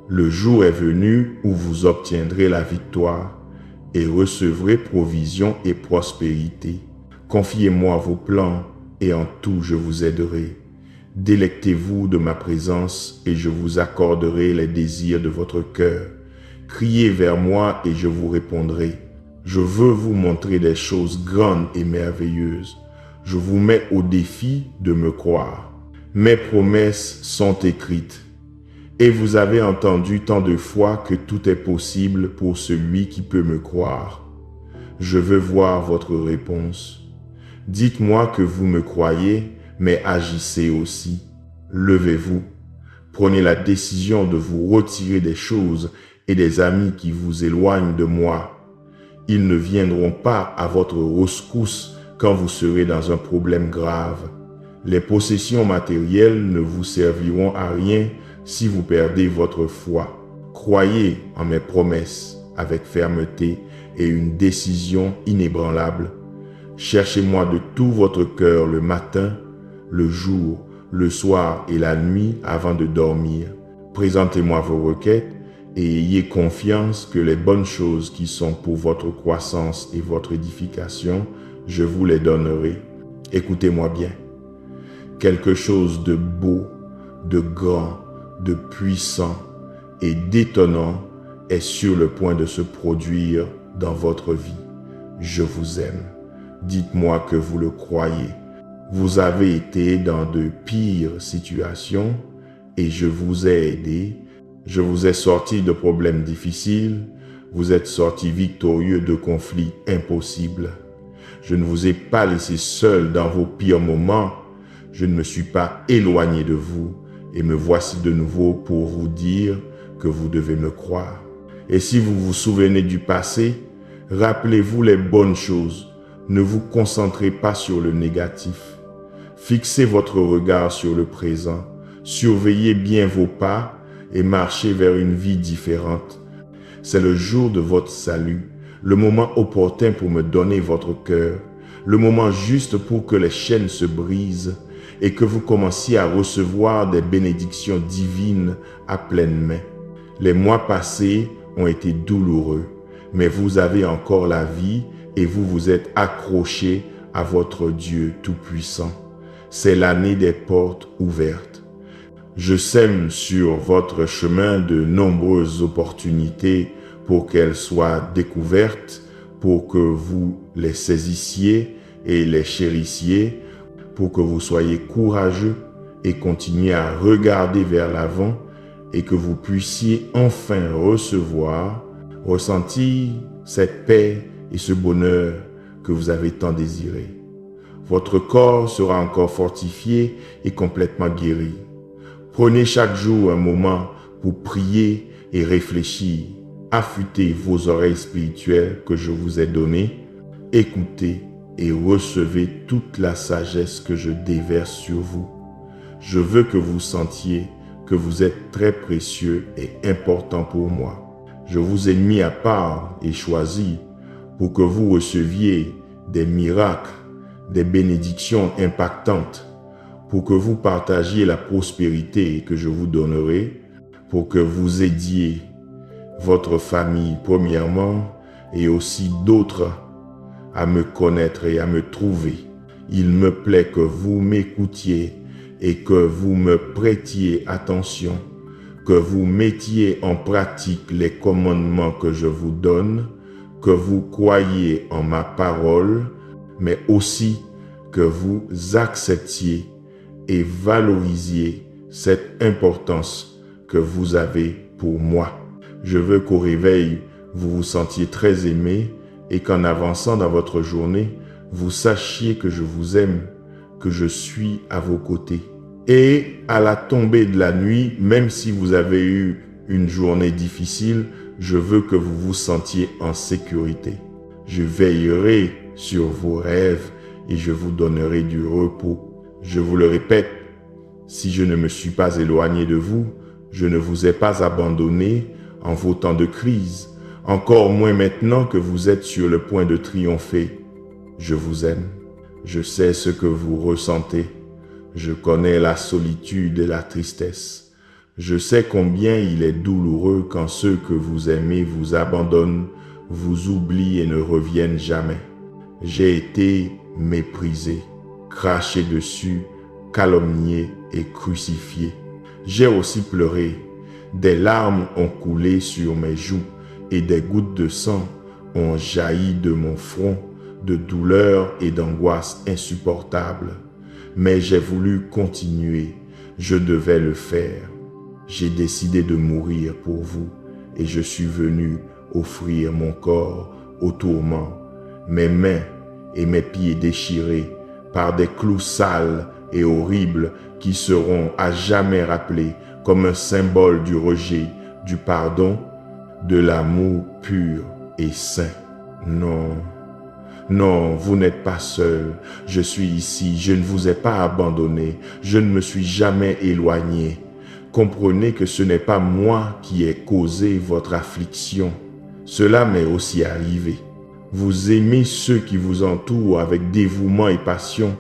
Le jour est venu où vous obtiendrez la victoire et recevrez provision et prospérité. Confiez-moi vos plans et en tout je vous aiderai. Délectez-vous de ma présence et je vous accorderai les désirs de votre cœur. Criez vers moi et je vous répondrai. Je veux vous montrer des choses grandes et merveilleuses. Je vous mets au défi de me croire. Mes promesses sont écrites. Et vous avez entendu tant de fois que tout est possible pour celui qui peut me croire. Je veux voir votre réponse. Dites-moi que vous me croyez, mais agissez aussi. Levez-vous. Prenez la décision de vous retirer des choses et des amis qui vous éloignent de moi. Ils ne viendront pas à votre rescousse quand vous serez dans un problème grave. Les possessions matérielles ne vous serviront à rien si vous perdez votre foi. Croyez en mes promesses avec fermeté et une décision inébranlable. Cherchez-moi de tout votre cœur le matin, le jour, le soir et la nuit avant de dormir. Présentez-moi vos requêtes et ayez confiance que les bonnes choses qui sont pour votre croissance et votre édification, je vous les donnerai. Écoutez-moi bien. Quelque chose de beau, de grand, de puissant et d'étonnant est sur le point de se produire dans votre vie. Je vous aime. Dites-moi que vous le croyez. Vous avez été dans de pires situations et je vous ai aidé. Je vous ai sorti de problèmes difficiles. Vous êtes sorti victorieux de conflits impossibles. Je ne vous ai pas laissé seul dans vos pires moments. Je ne me suis pas éloigné de vous et me voici de nouveau pour vous dire que vous devez me croire. Et si vous vous souvenez du passé, rappelez-vous les bonnes choses. Ne vous concentrez pas sur le négatif. Fixez votre regard sur le présent. Surveillez bien vos pas et marchez vers une vie différente. C'est le jour de votre salut, le moment opportun pour me donner votre cœur, le moment juste pour que les chaînes se brisent et que vous commenciez à recevoir des bénédictions divines à pleine main. Les mois passés ont été douloureux, mais vous avez encore la vie et vous vous êtes accrochés à votre Dieu Tout-Puissant. C'est l'année des portes ouvertes. Je sème sur votre chemin de nombreuses opportunités pour qu'elles soient découvertes, pour que vous les saisissiez et les chérissiez, pour que vous soyez courageux et continuez à regarder vers l'avant et que vous puissiez enfin ressentir cette paix et ce bonheur que vous avez tant désiré. Votre corps sera encore fortifié et complètement guéri. Prenez chaque jour un moment pour prier et réfléchir. Affûtez vos oreilles spirituelles que je vous ai données. Écoutez et recevez toute la sagesse que je déverse sur vous. Je veux que vous sentiez que vous êtes très précieux et important pour moi. Je vous ai mis à part et choisi pour que vous receviez des miracles, des bénédictions impactantes, pour que vous partagiez la prospérité que je vous donnerai, pour que vous aidiez votre famille premièrement et aussi d'autres à me connaître et à me trouver. Il me plaît que vous m'écoutiez et que vous me prêtiez attention, que vous mettiez en pratique les commandements que je vous donne, que vous croyiez en ma parole, mais aussi que vous acceptiez et valorisiez cette importance que vous avez pour moi. Je veux qu'au réveil, vous vous sentiez très aimé et qu'en avançant dans votre journée, vous sachiez que je vous aime, que je suis à vos côtés. Et à la tombée de la nuit, même si vous avez eu une journée difficile, je veux que vous vous sentiez en sécurité. Je veillerai sur vos rêves et je vous donnerai du repos. Je vous le répète, si je ne me suis pas éloigné de vous, je ne vous ai pas abandonné en vos temps de crise, encore moins maintenant que vous êtes sur le point de triompher. Je vous aime. Je sais ce que vous ressentez. Je connais la solitude et la tristesse. Je sais combien il est douloureux quand ceux que vous aimez vous abandonnent, vous oublient et ne reviennent jamais. J'ai été méprisé, craché dessus, calomnié et crucifié. J'ai aussi pleuré. Des larmes ont coulé sur mes joues et des gouttes de sang ont jailli de mon front, de douleur et d'angoisse insupportables. Mais j'ai voulu continuer. Je devais le faire. J'ai décidé de mourir pour vous et je suis venu offrir mon corps au tourment, mes mains et mes pieds déchirés par des clous sales et horribles qui seront à jamais rappelés comme un symbole du rejet, du pardon, de l'amour pur et saint. Non, non, vous n'êtes pas seul. Je suis ici, je ne vous ai pas abandonné, je ne me suis jamais éloigné. Comprenez que ce n'est pas moi qui ai causé votre affliction. Cela m'est aussi arrivé. Vous aimez ceux qui vous entourent avec dévouement et passion,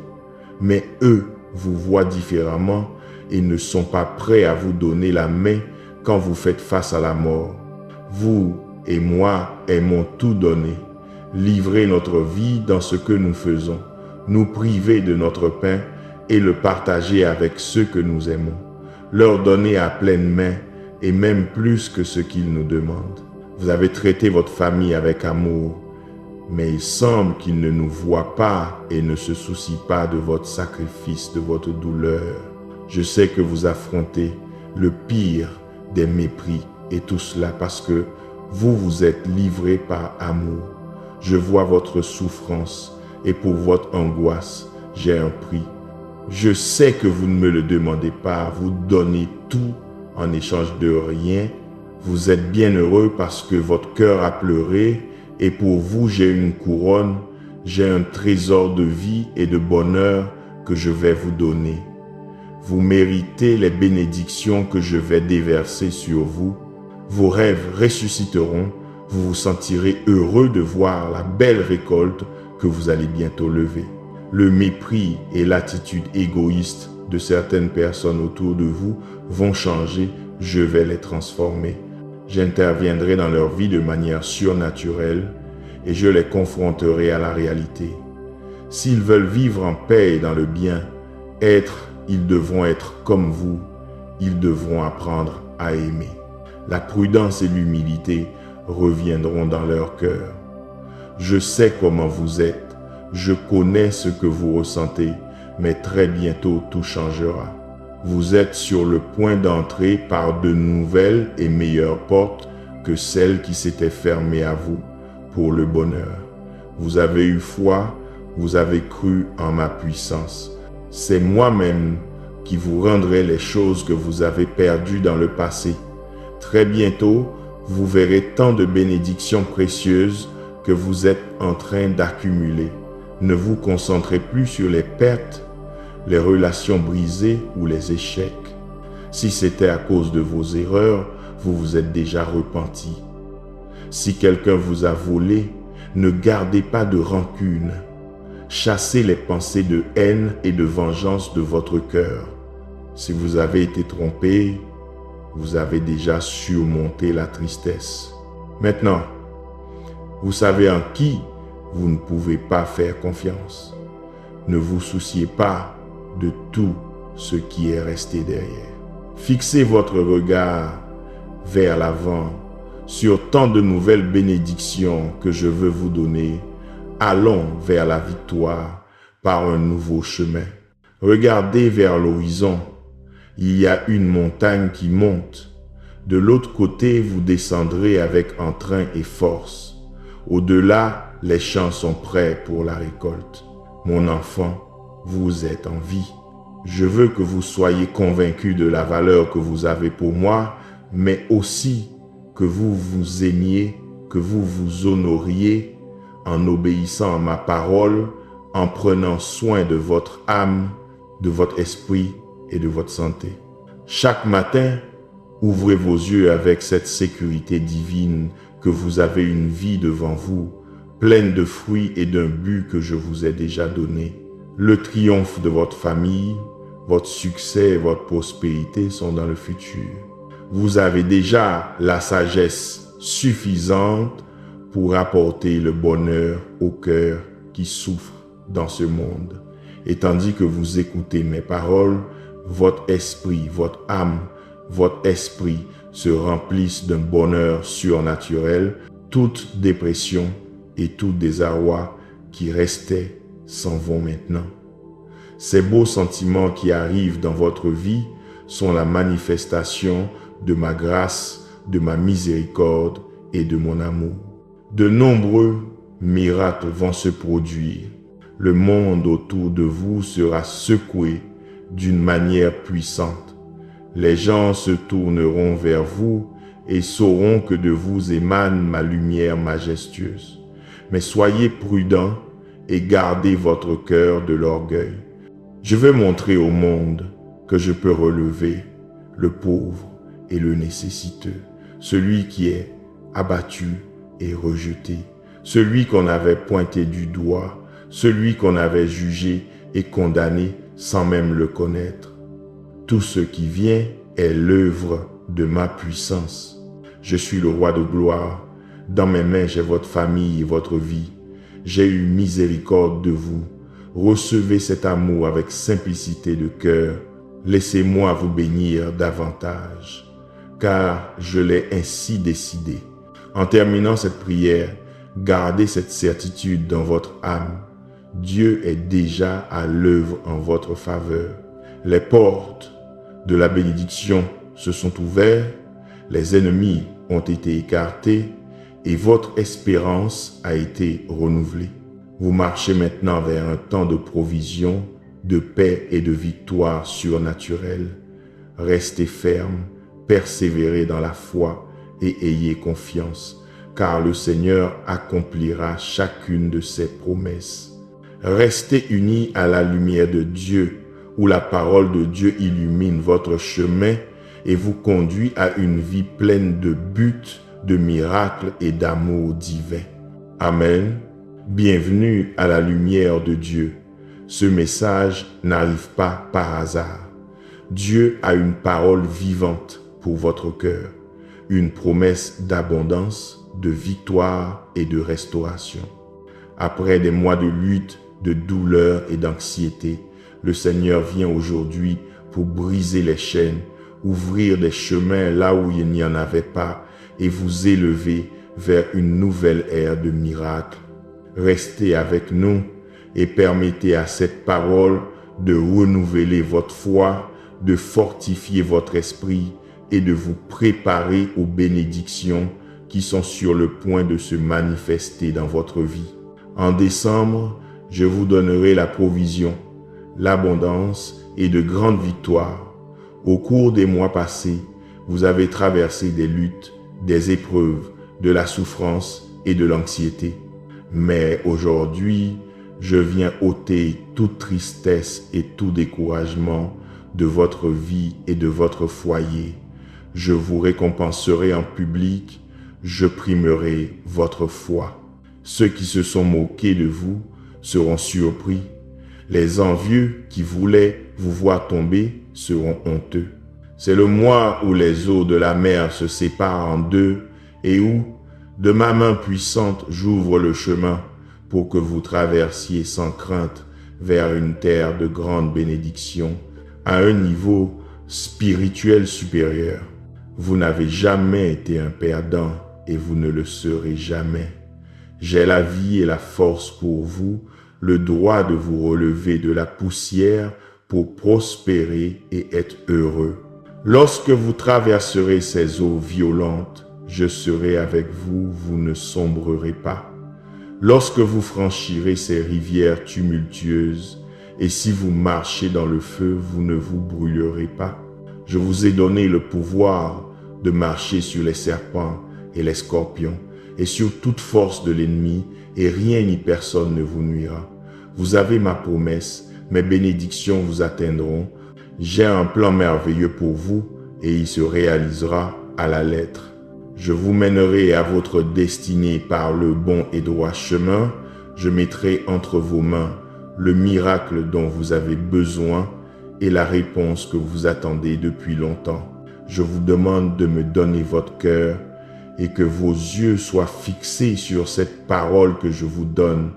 mais eux vous voient différemment et ne sont pas prêts à vous donner la main quand vous faites face à la mort. Vous et moi aimons tout donner, livrer notre vie dans ce que nous faisons, nous priver de notre pain et le partager avec ceux que nous aimons, leur donner à pleine main et même plus que ce qu'ils nous demandent. Vous avez traité votre famille avec amour, mais il semble qu'ils ne nous voient pas et ne se soucient pas de votre sacrifice, de votre douleur. Je sais que vous affrontez le pire des mépris et tout cela parce que vous vous êtes livré par amour. Je vois votre souffrance et pour votre angoisse, j'ai un prix. Je sais que vous ne me le demandez pas, vous donnez tout en échange de rien. Vous êtes bien heureux parce que votre cœur a pleuré et pour vous, j'ai une couronne, j'ai un trésor de vie et de bonheur que je vais vous donner. Vous méritez les bénédictions que je vais déverser sur vous. Vos rêves ressusciteront, vous vous sentirez heureux de voir la belle récolte que vous allez bientôt lever. Le mépris et l'attitude égoïste de certaines personnes autour de vous vont changer, je vais les transformer. J'interviendrai dans leur vie de manière surnaturelle et je les confronterai à la réalité. S'ils veulent vivre en paix et dans le bien, ils devront être comme vous, ils devront apprendre à aimer. La prudence et l'humilité reviendront dans leur cœur. Je sais comment vous êtes, je connais ce que vous ressentez, mais très bientôt tout changera. Vous êtes sur le point d'entrer par de nouvelles et meilleures portes que celles qui s'étaient fermées à vous pour le bonheur. Vous avez eu foi, vous avez cru en ma puissance. C'est moi-même qui vous rendrai les choses que vous avez perdues dans le passé. Très bientôt, vous verrez tant de bénédictions précieuses que vous êtes en train d'accumuler. Ne vous concentrez plus sur les pertes, les relations brisées ou les échecs. Si c'était à cause de vos erreurs, vous vous êtes déjà repenti. Si quelqu'un vous a volé, ne gardez pas de rancune. Chassez les pensées de haine et de vengeance de votre cœur. Si vous avez été trompé, vous avez déjà surmonté la tristesse. Maintenant, vous savez en qui vous ne pouvez pas faire confiance. Ne vous souciez pas de tout ce qui est resté derrière. Fixez votre regard vers l'avant sur tant de nouvelles bénédictions que je veux vous donner. Allons vers la victoire par un nouveau chemin. Regardez vers l'horizon. Il y a une montagne qui monte. De l'autre côté, vous descendrez avec entrain et force. Au-delà, les champs sont prêts pour la récolte. Mon enfant, vous êtes en vie. Je veux que vous soyez convaincus de la valeur que vous avez pour moi, mais aussi que vous vous aimiez, que vous vous honoriez en obéissant à ma parole, en prenant soin de votre âme, de votre esprit et de votre santé. Chaque matin, ouvrez vos yeux avec cette sécurité divine que vous avez une vie devant vous, pleine de fruits et d'un but que je vous ai déjà donné. Le triomphe de votre famille, votre succès et votre prospérité sont dans le futur. Vous avez déjà la sagesse suffisante pour apporter le bonheur au cœur qui souffre dans ce monde. Et tandis que vous écoutez mes paroles, votre esprit, votre âme, votre esprit se remplissent d'un bonheur surnaturel. Toute dépression et tout désarroi qui restaient s'en vont maintenant. Ces beaux sentiments qui arrivent dans votre vie sont la manifestation de ma grâce, de ma miséricorde et de mon amour. De nombreux miracles vont se produire. Le monde autour de vous sera secoué d'une manière puissante. Les gens se tourneront vers vous et sauront que de vous émane ma lumière majestueuse. Mais soyez prudents et gardez votre cœur de l'orgueil. Je veux montrer au monde que je peux relever le pauvre et le nécessiteux, celui qui est abattu et rejeté, celui qu'on avait pointé du doigt, celui qu'on avait jugé et condamné sans même le connaître. Tout ce qui vient est l'œuvre de ma puissance. Je suis le roi de gloire. Dans mes mains, j'ai votre famille et votre vie. J'ai eu miséricorde de vous. Recevez cet amour avec simplicité de cœur. Laissez-moi vous bénir davantage, car je l'ai ainsi décidé. En terminant cette prière, gardez cette certitude dans votre âme. Dieu est déjà à l'œuvre en votre faveur. Les portes de la bénédiction se sont ouvertes, les ennemis ont été écartés et votre espérance a été renouvelée. Vous marchez maintenant vers un temps de provision, de paix et de victoire surnaturelle. Restez ferme, persévérez dans la foi et ayez confiance, car le Seigneur accomplira chacune de ses promesses. Restez unis à la lumière de Dieu, où la parole de Dieu illumine votre chemin et vous conduit à une vie pleine de buts, de miracles et d'amour divin. Amen. Bienvenue à la lumière de Dieu. Ce message n'arrive pas par hasard. Dieu a une parole vivante pour votre cœur, une promesse d'abondance, de victoire et de restauration. Après des mois de lutte, de douleur et d'anxiété, le Seigneur vient aujourd'hui pour briser les chaînes, ouvrir des chemins là où il n'y en avait pas et vous élever vers une nouvelle ère de miracles. Restez avec nous et permettez à cette parole de renouveler votre foi, de fortifier votre esprit et de vous préparer aux bénédictions qui sont sur le point de se manifester dans votre vie. En décembre, je vous donnerai la provision, l'abondance et de grandes victoires. Au cours des mois passés, vous avez traversé des luttes, des épreuves, de la souffrance et de l'anxiété. Mais aujourd'hui, je viens ôter toute tristesse et tout découragement de votre vie et de votre foyer. Je vous récompenserai en public, je primerai votre foi. Ceux qui se sont moqués de vous seront surpris. Les envieux qui voulaient vous voir tomber seront honteux. C'est le mois où les eaux de la mer se séparent en deux et où, de ma main puissante, j'ouvre le chemin pour que vous traversiez sans crainte vers une terre de grande bénédiction, à un niveau spirituel supérieur. Vous n'avez jamais été un perdant et vous ne le serez jamais. J'ai la vie et la force pour vous, le droit de vous relever de la poussière pour prospérer et être heureux. Lorsque vous traverserez ces eaux violentes, je serai avec vous, vous ne sombrerez pas. Lorsque vous franchirez ces rivières tumultueuses, et si vous marchez dans le feu, vous ne vous brûlerez pas. Je vous ai donné le pouvoir de marcher sur les serpents et les scorpions, et sur toute force de l'ennemi, et rien ni personne ne vous nuira. Vous avez ma promesse, mes bénédictions vous atteindront. J'ai un plan merveilleux pour vous, et il se réalisera à la lettre. Je vous mènerai à votre destinée par le bon et droit chemin. Je mettrai entre vos mains le miracle dont vous avez besoin et la réponse que vous attendez depuis longtemps. Je vous demande de me donner votre cœur et que vos yeux soient fixés sur cette parole que je vous donne,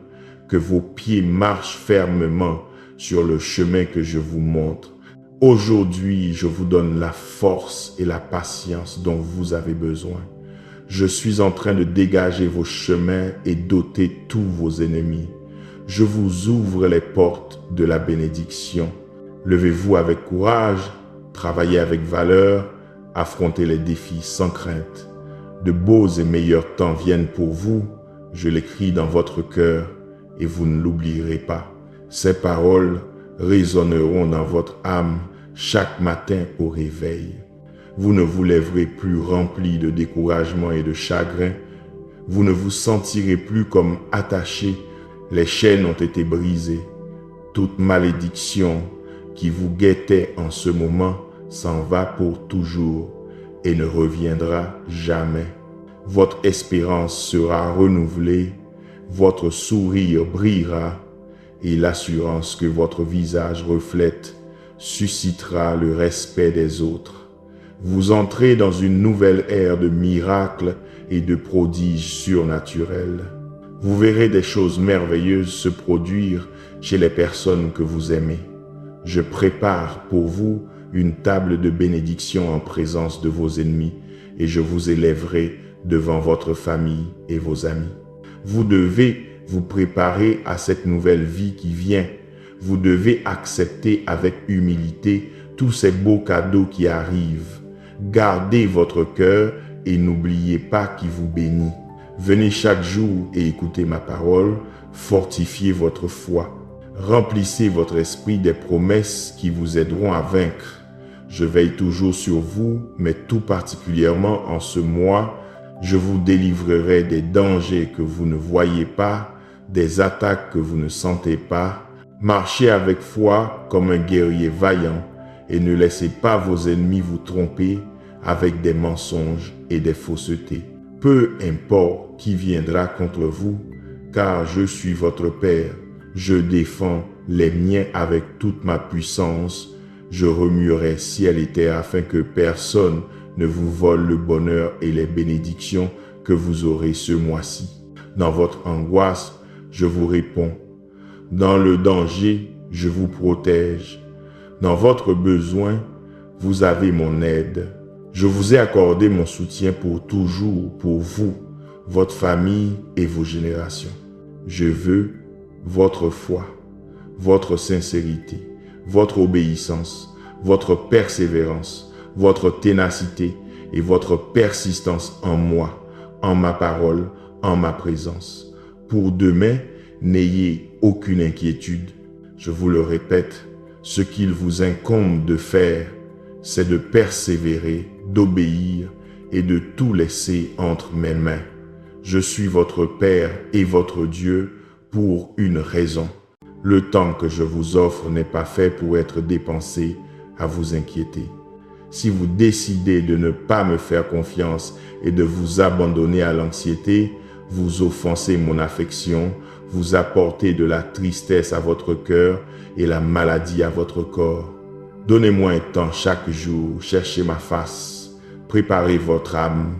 que vos pieds marchent fermement sur le chemin que je vous montre. Aujourd'hui, je vous donne la force et la patience dont vous avez besoin. Je suis en train de dégager vos chemins et d'ôter tous vos ennemis. Je vous ouvre les portes de la bénédiction. Levez-vous avec courage, travaillez avec valeur, affrontez les défis sans crainte. De beaux et meilleurs temps viennent pour vous, je l'écris dans votre cœur et vous ne l'oublierez pas. Ces paroles résonneront dans votre âme chaque matin au réveil. Vous ne vous lèverez plus rempli de découragement et de chagrin. Vous ne vous sentirez plus comme attaché. Les chaînes ont été brisées. Toute malédiction qui vous guettait en ce moment s'en va pour toujours et ne reviendra jamais. Votre espérance sera renouvelée, votre sourire brillera et l'assurance que votre visage reflète suscitera le respect des autres. Vous entrez dans une nouvelle ère de miracles et de prodiges surnaturels. Vous verrez des choses merveilleuses se produire chez les personnes que vous aimez. Je prépare pour vous une table de bénédiction en présence de vos ennemis et je vous élèverai devant votre famille et vos amis. Vous devez vous préparer à cette nouvelle vie qui vient. Vous devez accepter avec humilité tous ces beaux cadeaux qui arrivent. Gardez votre cœur et n'oubliez pas qui vous bénit. Venez chaque jour et écoutez ma parole, fortifiez votre foi. Remplissez votre esprit des promesses qui vous aideront à vaincre. Je veille toujours sur vous, mais tout particulièrement en ce mois, je vous délivrerai des dangers que vous ne voyez pas, des attaques que vous ne sentez pas. Marchez avec foi comme un guerrier vaillant et ne laissez pas vos ennemis vous tromper avec des mensonges et des faussetés. Peu importe qui viendra contre vous, car je suis votre Père. Je défends les miens avec toute ma puissance. Je remuerai ciel et terre afin que personne ne vous vole le bonheur et les bénédictions que vous aurez ce mois-ci. Dans votre angoisse, je vous réponds. Dans le danger, je vous protège. Dans votre besoin, vous avez mon aide. Je vous ai accordé mon soutien pour toujours, pour vous, votre famille et vos générations. Je veux votre foi, votre sincérité, votre obéissance, votre persévérance, votre ténacité et votre persistance en moi, en ma parole, en ma présence. Pour demain, n'ayez aucune inquiétude. Je vous le répète, ce qu'il vous incombe de faire, c'est de persévérer, d'obéir et de tout laisser entre mes mains. Je suis votre Père et votre Dieu pour une raison. Le temps que je vous offre n'est pas fait pour être dépensé à vous inquiéter. Si vous décidez de ne pas me faire confiance et de vous abandonner à l'anxiété, vous offensez mon affection, vous apportez de la tristesse à votre cœur et la maladie à votre corps. Donnez-moi un temps chaque jour, cherchez ma face, préparez votre âme.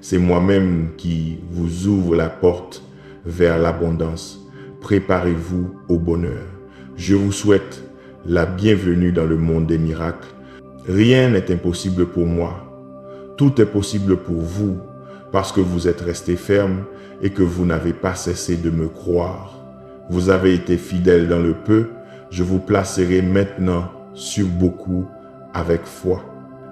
C'est moi-même qui vous ouvre la porte vers l'abondance. Préparez-vous au bonheur. Je vous souhaite la bienvenue dans le monde des miracles. Rien n'est impossible pour moi. Tout est possible pour vous parce que vous êtes resté ferme et que vous n'avez pas cessé de me croire. Vous avez été fidèle dans le peu, je vous placerai maintenant sur beaucoup avec foi.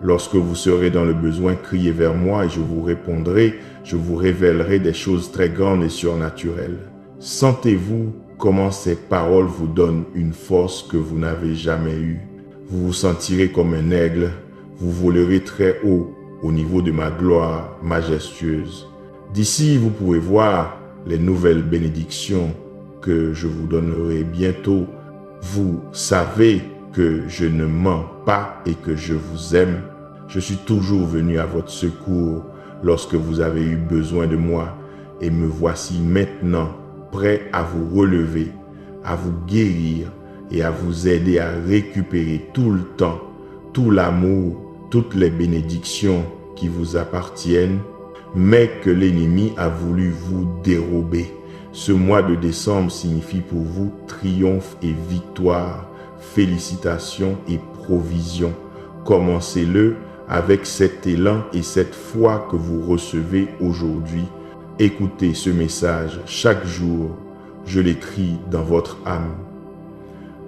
Lorsque vous serez dans le besoin, criez vers moi et je vous répondrai, je vous révélerai des choses très grandes et surnaturelles. Sentez-vous comment ces paroles vous donnent une force que vous n'avez jamais eue. Vous vous sentirez comme un aigle, vous volerez très haut au niveau de ma gloire majestueuse. D'ici, vous pouvez voir les nouvelles bénédictions que je vous donnerai bientôt. Vous savez que je ne mens pas et que je vous aime. Je suis toujours venu à votre secours lorsque vous avez eu besoin de moi et me voici maintenant prêt à vous relever, à vous guérir et à vous aider à récupérer tout le temps, tout l'amour, toutes les bénédictions qui vous appartiennent, mais que l'ennemi a voulu vous dérober. Ce mois de décembre signifie pour vous triomphe et victoire, félicitations et provision. Commencez-le avec cet élan et cette foi que vous recevez aujourd'hui. Écoutez ce message chaque jour. Je l'écris dans votre âme.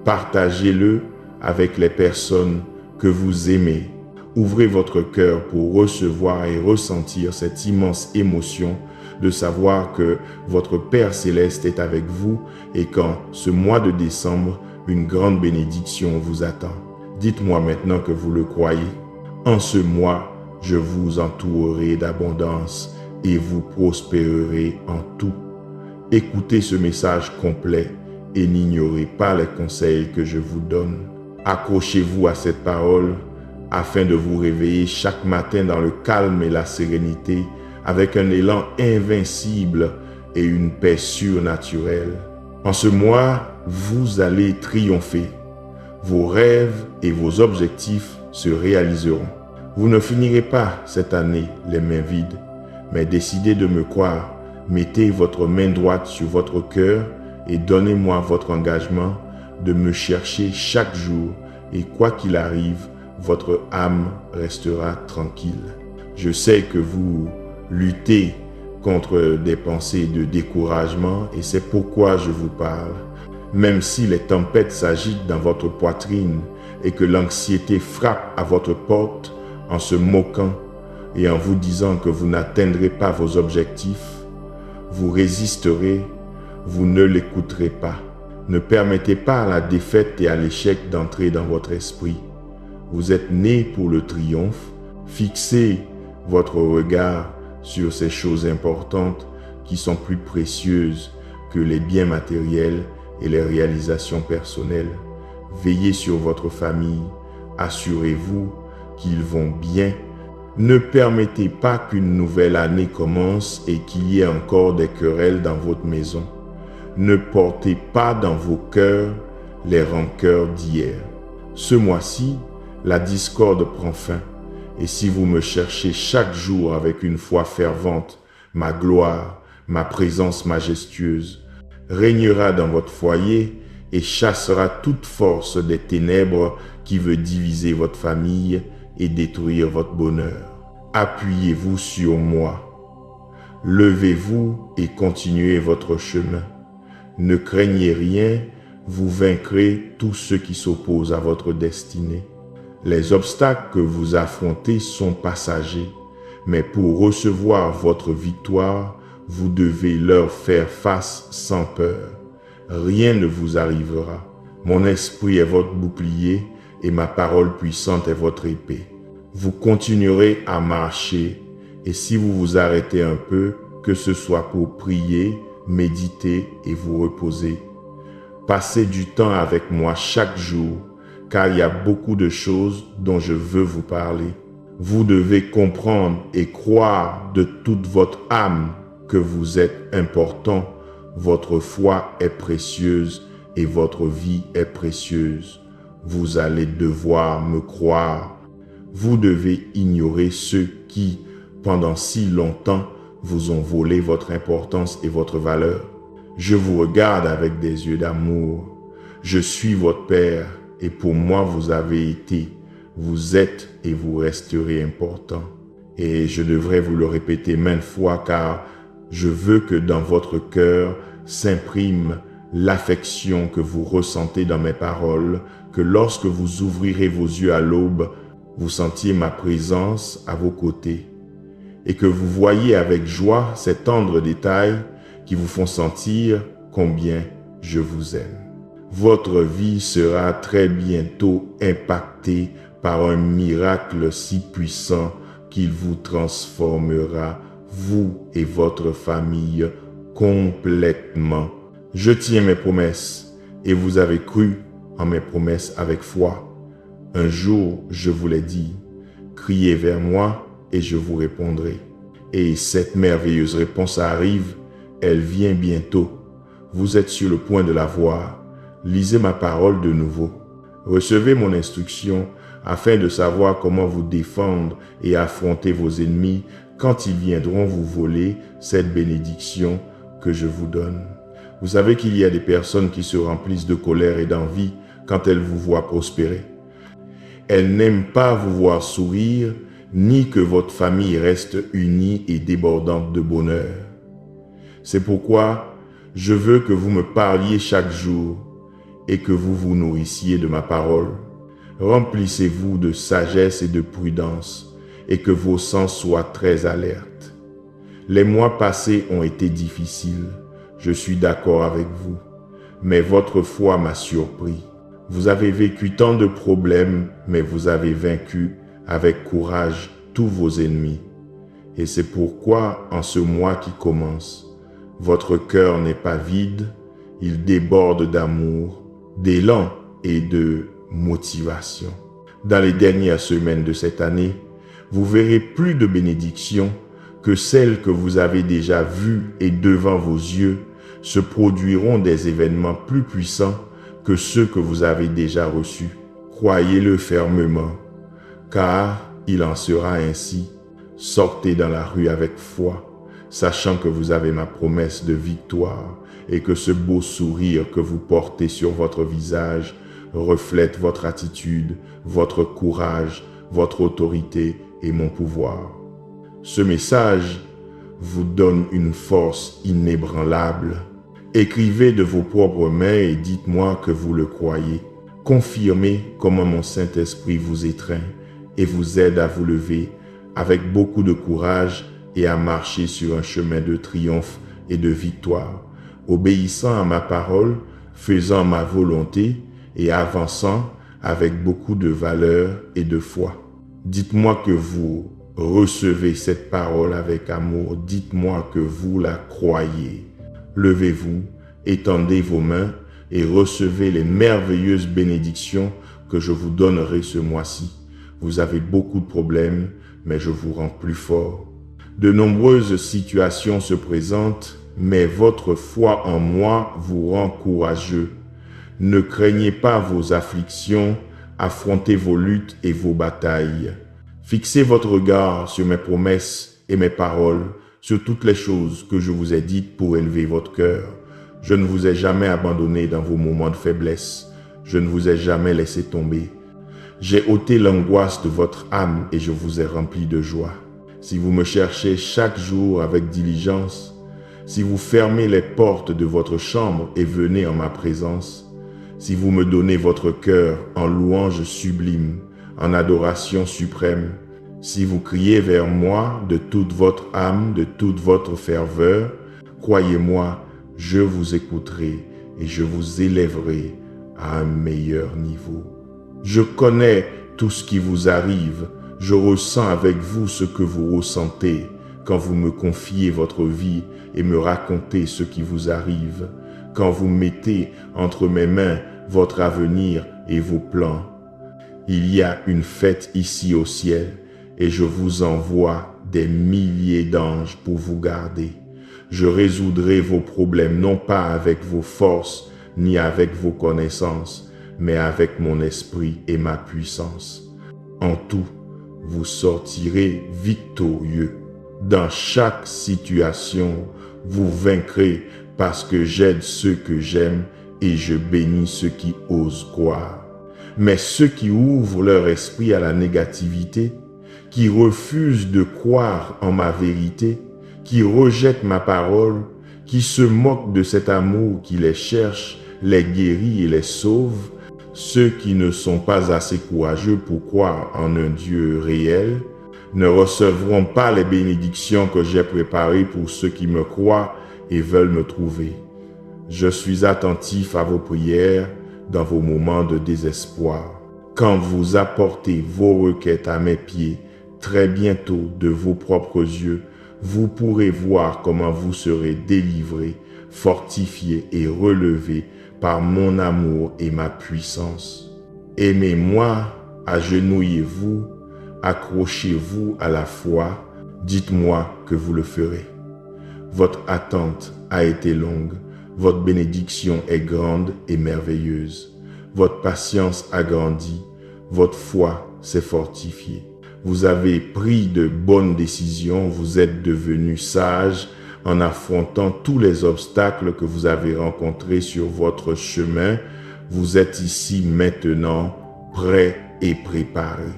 Partagez-le avec les personnes que vous aimez. Ouvrez votre cœur pour recevoir et ressentir cette immense émotion de savoir que votre Père Céleste est avec vous et qu'en ce mois de décembre, une grande bénédiction vous attend. Dites-moi maintenant que vous le croyez. En ce mois, je vous entourerai d'abondance et vous prospérerez en tout. Écoutez ce message complet et n'ignorez pas les conseils que je vous donne. Accrochez-vous à cette parole afin de vous réveiller chaque matin dans le calme et la sérénité, avec un élan invincible et une paix surnaturelle. En ce mois, vous allez triompher. Vos rêves et vos objectifs se réaliseront. Vous ne finirez pas cette année les mains vides, mais décidez de me croire. Mettez votre main droite sur votre cœur et donnez-moi votre engagement de me chercher chaque jour et quoi qu'il arrive, votre âme restera tranquille. Je sais que vous luttez contre des pensées de découragement et c'est pourquoi je vous parle. Même si les tempêtes s'agitent dans votre poitrine et que l'anxiété frappe à votre porte en se moquant et en vous disant que vous n'atteindrez pas vos objectifs, vous résisterez, vous ne l'écouterez pas. Ne permettez pas à la défaite et à l'échec d'entrer dans votre esprit. Vous êtes né pour le triomphe. Fixez votre regard sur ces choses importantes qui sont plus précieuses que les biens matériels et les réalisations personnelles. Veillez sur votre famille. Assurez-vous qu'ils vont bien. Ne permettez pas qu'une nouvelle année commence et qu'il y ait encore des querelles dans votre maison. Ne portez pas dans vos cœurs les rancœurs d'hier. Ce mois-ci, la discorde prend fin. Et si vous me cherchez chaque jour avec une foi fervente, ma gloire, ma présence majestueuse, régnera dans votre foyer et chassera toute force des ténèbres qui veut diviser votre famille et détruire votre bonheur. Appuyez-vous sur moi. Levez-vous et continuez votre chemin. Ne craignez rien, vous vaincrez tous ceux qui s'opposent à votre destinée. Les obstacles que vous affrontez sont passagers, mais pour recevoir votre victoire, vous devez leur faire face sans peur. Rien ne vous arrivera. Mon esprit est votre bouclier et ma parole puissante est votre épée. Vous continuerez à marcher et si vous vous arrêtez un peu, que ce soit pour prier, méditer et vous reposer. Passez du temps avec moi chaque jour, car il y a beaucoup de choses dont je veux vous parler. Vous devez comprendre et croire de toute votre âme que vous êtes important, votre foi est précieuse et votre vie est précieuse. Vous allez devoir me croire. Vous devez ignorer ceux qui, pendant si longtemps, vous ont volé votre importance et votre valeur. Je vous regarde avec des yeux d'amour. Je suis votre Père et pour moi vous avez été, vous êtes et vous resterez important. Et je devrais vous le répéter maintes fois car je veux que dans votre cœur s'imprime l'affection que vous ressentez dans mes paroles, que lorsque vous ouvrirez vos yeux à l'aube, vous sentiez ma présence à vos côtés et que vous voyez avec joie ces tendres détails qui vous font sentir combien je vous aime. Votre vie sera très bientôt impactée par un miracle si puissant qu'il vous transformera, vous et votre famille, complètement. Je tiens mes promesses et vous avez cru en mes promesses avec foi. Un jour, je vous l'ai dit, criez vers moi et je vous répondrai. Et cette merveilleuse réponse arrive, elle vient bientôt. Vous êtes sur le point de la voir. lisez ma parole de nouveau. Recevez mon instruction afin de savoir comment vous défendre et affronter vos ennemis quand ils viendront vous voler cette bénédiction que je vous donne. Vous savez qu'il y a des personnes qui se remplissent de colère et d'envie quand elles vous voient prospérer. Elles n'aiment pas vous voir sourire, ni que votre famille reste unie et débordante de bonheur. C'est pourquoi je veux que vous me parliez chaque jour et que vous vous nourrissiez de ma parole. Remplissez-vous de sagesse et de prudence et que vos sens soient très alertes. Les mois passés ont été difficiles, je suis d'accord avec vous, mais votre foi m'a surpris. Vous avez vécu tant de problèmes, mais vous avez vaincu avec courage tous vos ennemis. Et c'est pourquoi, en ce mois qui commence, votre cœur n'est pas vide, il déborde d'amour, d'élan et de motivation. Dans les dernières semaines de cette année, vous verrez plus de bénédictions que celles que vous avez déjà vues et devant vos yeux se produiront des événements plus puissants que ceux que vous avez déjà reçus. Croyez-le fermement, car il en sera ainsi. Sortez dans la rue avec foi, sachant que vous avez ma promesse de victoire et que ce beau sourire que vous portez sur votre visage reflète votre attitude, votre courage, votre autorité et mon pouvoir. Ce message vous donne une force inébranlable. Écrivez de vos propres mains et dites-moi que vous le croyez. Confirmez comment mon Saint-Esprit vous étreint et vous aide à vous lever avec beaucoup de courage et à marcher sur un chemin de triomphe et de victoire, obéissant à ma parole, faisant ma volonté et avançant avec beaucoup de valeur et de foi. Dites-moi que vous recevez cette parole avec amour, dites-moi que vous la croyez. Levez-vous, étendez vos mains et recevez les merveilleuses bénédictions que je vous donnerai ce mois-ci. Vous avez beaucoup de problèmes, mais je vous rends plus fort. De nombreuses situations se présentent, mais votre foi en moi vous rend courageux. Ne craignez pas vos afflictions, affrontez vos luttes et vos batailles. Fixez votre regard sur mes promesses et mes paroles, sur toutes les choses que je vous ai dites pour élever votre cœur. Je ne vous ai jamais abandonné dans vos moments de faiblesse. Je ne vous ai jamais laissé tomber. J'ai ôté l'angoisse de votre âme et je vous ai rempli de joie. Si vous me cherchez chaque jour avec diligence, si vous fermez les portes de votre chambre et venez en ma présence, si vous me donnez votre cœur en louange sublime, en adoration suprême, si vous criez vers moi de toute votre âme, de toute votre ferveur, croyez-moi, je vous écouterai et je vous élèverai à un meilleur niveau. Je connais tout ce qui vous arrive, je ressens avec vous ce que vous ressentez quand vous me confiez votre vie et me racontez ce qui vous arrive, quand vous mettez entre mes mains votre avenir et vos plans. Il y a une fête ici au ciel et je vous envoie des milliers d'anges pour vous garder. Je résoudrai vos problèmes non pas avec vos forces ni avec vos connaissances, mais avec mon esprit et ma puissance. En tout, vous sortirez victorieux. Dans chaque situation, vous vaincrez parce que j'aide ceux que j'aime et je bénis ceux qui osent croire. Mais ceux qui ouvrent leur esprit à la négativité, qui refusent de croire en ma vérité, qui rejettent ma parole, qui se moquent de cet amour qui les cherche, les guérit et les sauve, ceux qui ne sont pas assez courageux pour croire en un Dieu réel, ne recevront pas les bénédictions que j'ai préparées pour ceux qui me croient et veulent me trouver. Je suis attentif à vos prières dans vos moments de désespoir. Quand vous apportez vos requêtes à mes pieds, très bientôt de vos propres yeux, vous pourrez voir comment vous serez délivrés, fortifiés et relevés par mon amour et ma puissance. Aimez-moi, agenouillez-vous, accrochez-vous à la foi, dites-moi que vous le ferez. Votre attente a été longue, Votre bénédiction est grande et merveilleuse. Votre patience a grandi. Votre foi s'est fortifiée. Vous avez pris de bonnes décisions. Vous êtes devenu sage en affrontant tous les obstacles que vous avez rencontrés sur votre chemin. Vous êtes ici maintenant, prêt et préparé.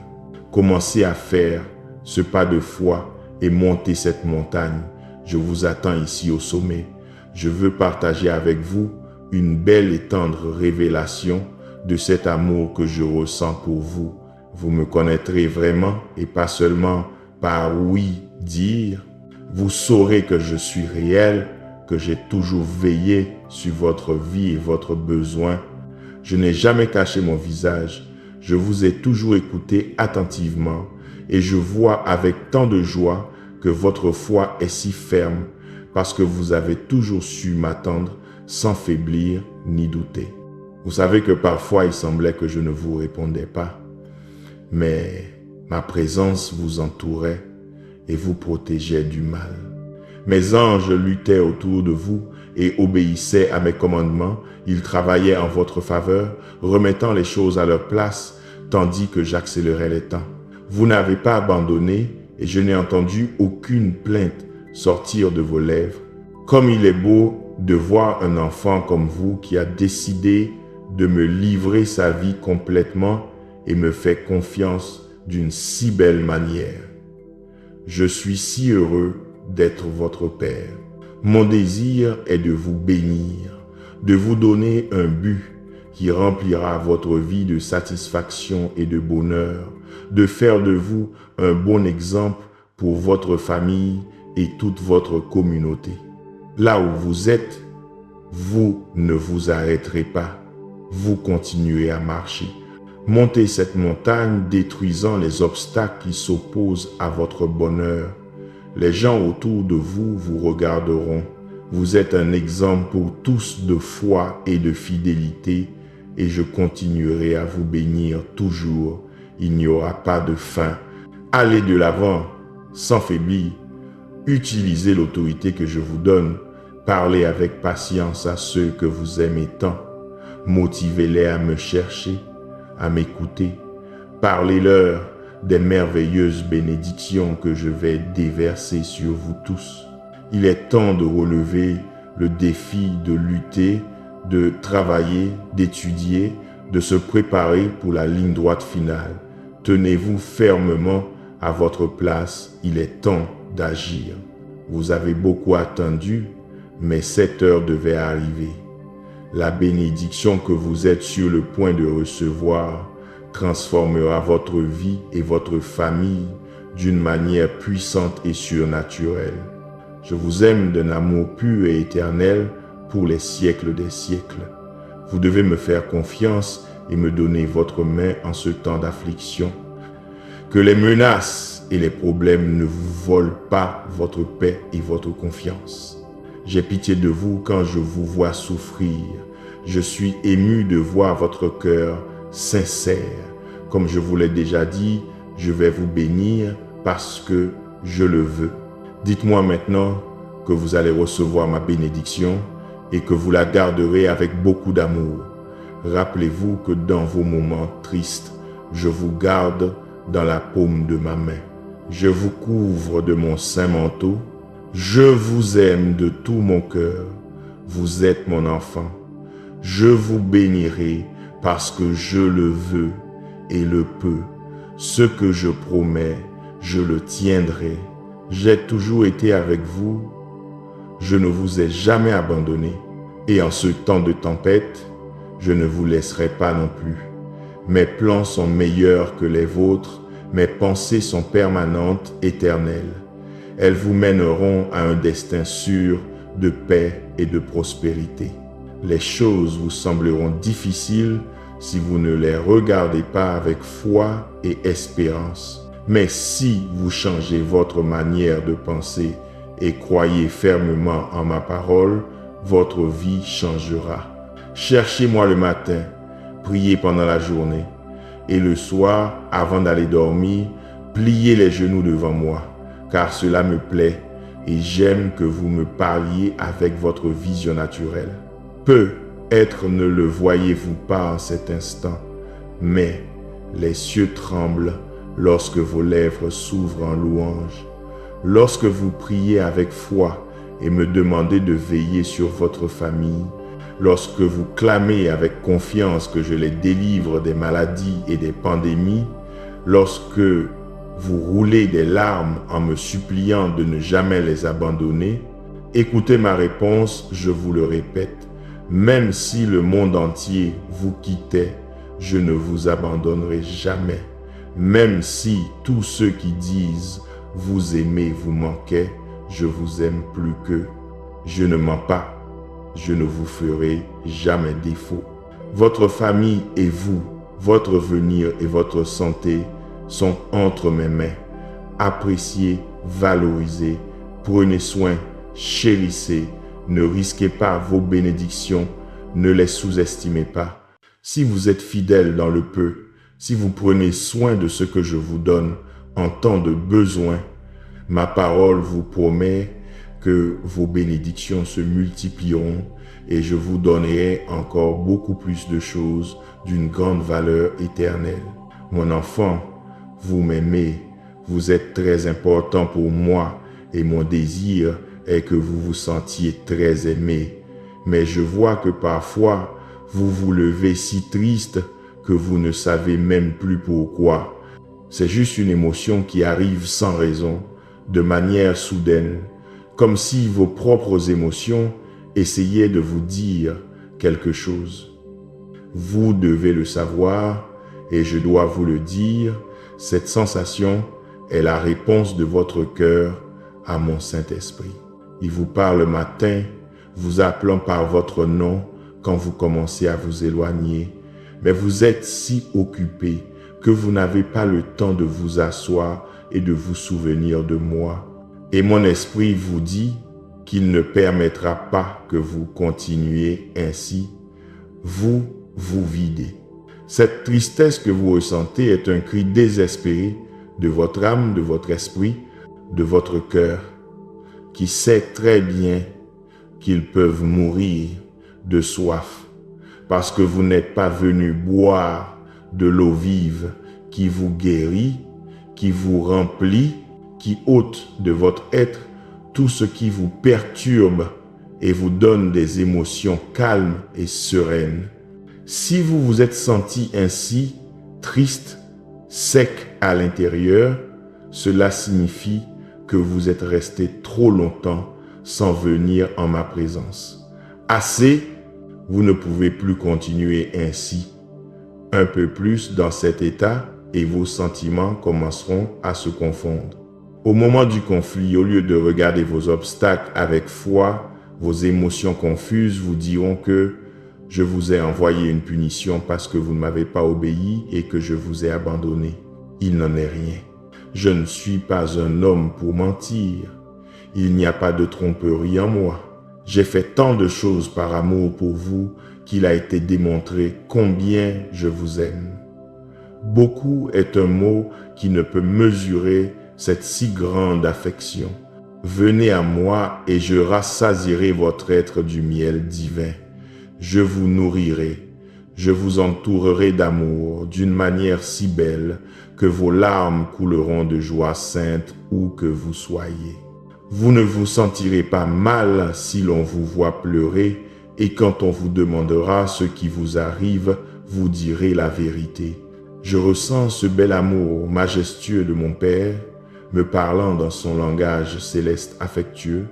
Commencez à faire ce pas de foi et montez cette montagne. Je vous attends ici au sommet. Je veux partager avec vous une belle et tendre révélation de cet amour que je ressens pour vous. Vous me connaîtrez vraiment et pas seulement par oui dire. Vous saurez que je suis réel, que j'ai toujours veillé sur votre vie et votre besoin. Je n'ai jamais caché mon visage. Je vous ai toujours écouté attentivement et je vois avec tant de joie que votre foi est si ferme parce que vous avez toujours su m'attendre sans faiblir ni douter. Vous savez que parfois il semblait que je ne vous répondais pas, mais ma présence vous entourait et vous protégeait du mal. Mes anges luttaient autour de vous et obéissaient à mes commandements. Ils travaillaient en votre faveur, remettant les choses à leur place, tandis que j'accélérais les temps. Vous n'avez pas abandonné et je n'ai entendu aucune plainte sortir de vos lèvres. Comme il est beau de voir un enfant comme vous qui a décidé de me livrer sa vie complètement et me fait confiance d'une si belle manière. Je suis si heureux d'être votre Père. Mon désir est de vous bénir, de vous donner un but qui remplira votre vie de satisfaction et de bonheur, de faire de vous un bon exemple pour votre famille et toute votre communauté. Là où vous êtes, vous ne vous arrêterez pas, vous continuez à marcher. Montez cette montagne détruisant les obstacles qui s'opposent à votre bonheur. Les gens autour de vous vous regarderont. Vous êtes un exemple pour tous de foi et de fidélité et je continuerai à vous bénir toujours. Il n'y aura pas de fin. Allez de l'avant, sans faiblir. Utilisez l'autorité que je vous donne. Parlez avec patience à ceux que vous aimez tant. Motivez-les à me chercher, à m'écouter. Parlez-leur des merveilleuses bénédictions que je vais déverser sur vous tous. Il est temps de relever le défi de lutter, de travailler, d'étudier, de se préparer pour la ligne droite finale. Tenez-vous fermement à votre place, il est temps d'agir. Vous avez beaucoup attendu, mais cette heure devait arriver. La bénédiction que vous êtes sur le point de recevoir transformera votre vie et votre famille d'une manière puissante et surnaturelle. Je vous aime d'un amour pur et éternel pour les siècles des siècles. Vous devez me faire confiance et me donner votre main en ce temps d'affliction. Que les menaces et les problèmes ne vous volent pas votre paix et votre confiance. J'ai pitié de vous quand je vous vois souffrir. Je suis ému de voir votre cœur sincère. Comme je vous l'ai déjà dit, je vais vous bénir parce que je le veux. Dites-moi maintenant que vous allez recevoir ma bénédiction et que vous la garderez avec beaucoup d'amour. Rappelez-vous que dans vos moments tristes, je vous garde dans la paume de ma main. Je vous couvre de mon saint manteau. Je vous aime de tout mon cœur. Vous êtes mon enfant. Je vous bénirai parce que je le veux et le peux. Ce que je promets, je le tiendrai. J'ai toujours été avec vous. Je ne vous ai jamais abandonné. Et en ce temps de tempête, je ne vous laisserai pas non plus. Mes plans sont meilleurs que les vôtres. Mes pensées sont permanentes, éternelles. Elles vous mèneront à un destin sûr de paix et de prospérité. Les choses vous sembleront difficiles si vous ne les regardez pas avec foi et espérance. Mais si vous changez votre manière de penser et croyez fermement en ma parole, votre vie changera. Cherchez-moi le matin, priez pendant la journée, et le soir, avant d'aller dormir, pliez les genoux devant moi, car cela me plaît. et j'aime que vous me parliez avec votre vision naturelle. Peut-être ne le voyez-vous pas en cet instant, mais les cieux tremblent lorsque vos lèvres s'ouvrent en louange. Lorsque vous priez avec foi et me demandez de veiller sur votre famille, lorsque vous clamez avec confiance que je les délivre des maladies et des pandémies, lorsque vous roulez des larmes en me suppliant de ne jamais les abandonner, écoutez ma réponse, je vous le répète, même si le monde entier vous quittait, je ne vous abandonnerai jamais. Même si tous ceux qui disent vous aimez vous manquaient, je vous aime plus qu'eux. Je ne mens pas, je ne vous ferai jamais défaut. Votre famille et vous, votre venir et votre santé sont entre mes mains. Appréciez, valorisez, prenez soin, chérissez, ne risquez pas vos bénédictions, ne les sous-estimez pas. Si vous êtes fidèle dans le peu, si vous prenez soin de ce que je vous donne en temps de besoin, ma parole vous promet que vos bénédictions se multiplieront et je vous donnerai encore beaucoup plus de choses d'une grande valeur éternelle. Mon enfant, vous m'aimez, vous êtes très important pour moi et mon désir est que vous vous sentiez très aimé. Mais je vois que parfois, vous vous levez si triste que vous ne savez même plus pourquoi. C'est juste une émotion qui arrive sans raison, de manière soudaine, comme si vos propres émotions essayaient de vous dire quelque chose. Vous devez le savoir et je dois vous le dire, cette sensation est la réponse de votre cœur à mon Saint-Esprit. Il vous parle le matin, vous appelant par votre nom quand vous commencez à vous éloigner. Mais vous êtes si occupé que vous n'avez pas le temps de vous asseoir et de vous souvenir de moi. Et mon esprit vous dit qu'il ne permettra pas que vous continuiez ainsi. Vous vous videz. Cette tristesse que vous ressentez est un cri désespéré de votre âme, de votre esprit, de votre cœur, qui sait très bien qu'ils peuvent mourir de soif. Parce que vous n'êtes pas venu boire de l'eau vive qui vous guérit, qui vous remplit, qui ôte de votre être tout ce qui vous perturbe et vous donne des émotions calmes et sereines. Si vous vous êtes senti ainsi, triste, sec à l'intérieur, cela signifie que vous êtes resté trop longtemps sans venir en ma présence. Assez, vous ne pouvez plus continuer ainsi. Un peu plus dans cet état et vos sentiments commenceront à se confondre. Au moment du conflit, au lieu de regarder vos obstacles avec foi, vos émotions confuses vous diront que je vous ai envoyé une punition parce que vous ne m'avez pas obéi et que je vous ai abandonné. Il n'en est rien. Je ne suis pas un homme pour mentir. Il n'y a pas de tromperie en moi. J'ai fait tant de choses par amour pour vous qu'il a été démontré combien je vous aime. Beaucoup est un mot qui ne peut mesurer cette si grande affection. Venez à moi et je rassasierai votre être du miel divin. Je vous nourrirai, je vous entourerai d'amour d'une manière si belle que vos larmes couleront de joie sainte où que vous soyez. Vous ne vous sentirez pas mal si l'on vous voit pleurer et quand on vous demandera ce qui vous arrive, vous direz la vérité. Je ressens ce bel amour majestueux de mon Père, me parlant dans son langage céleste affectueux,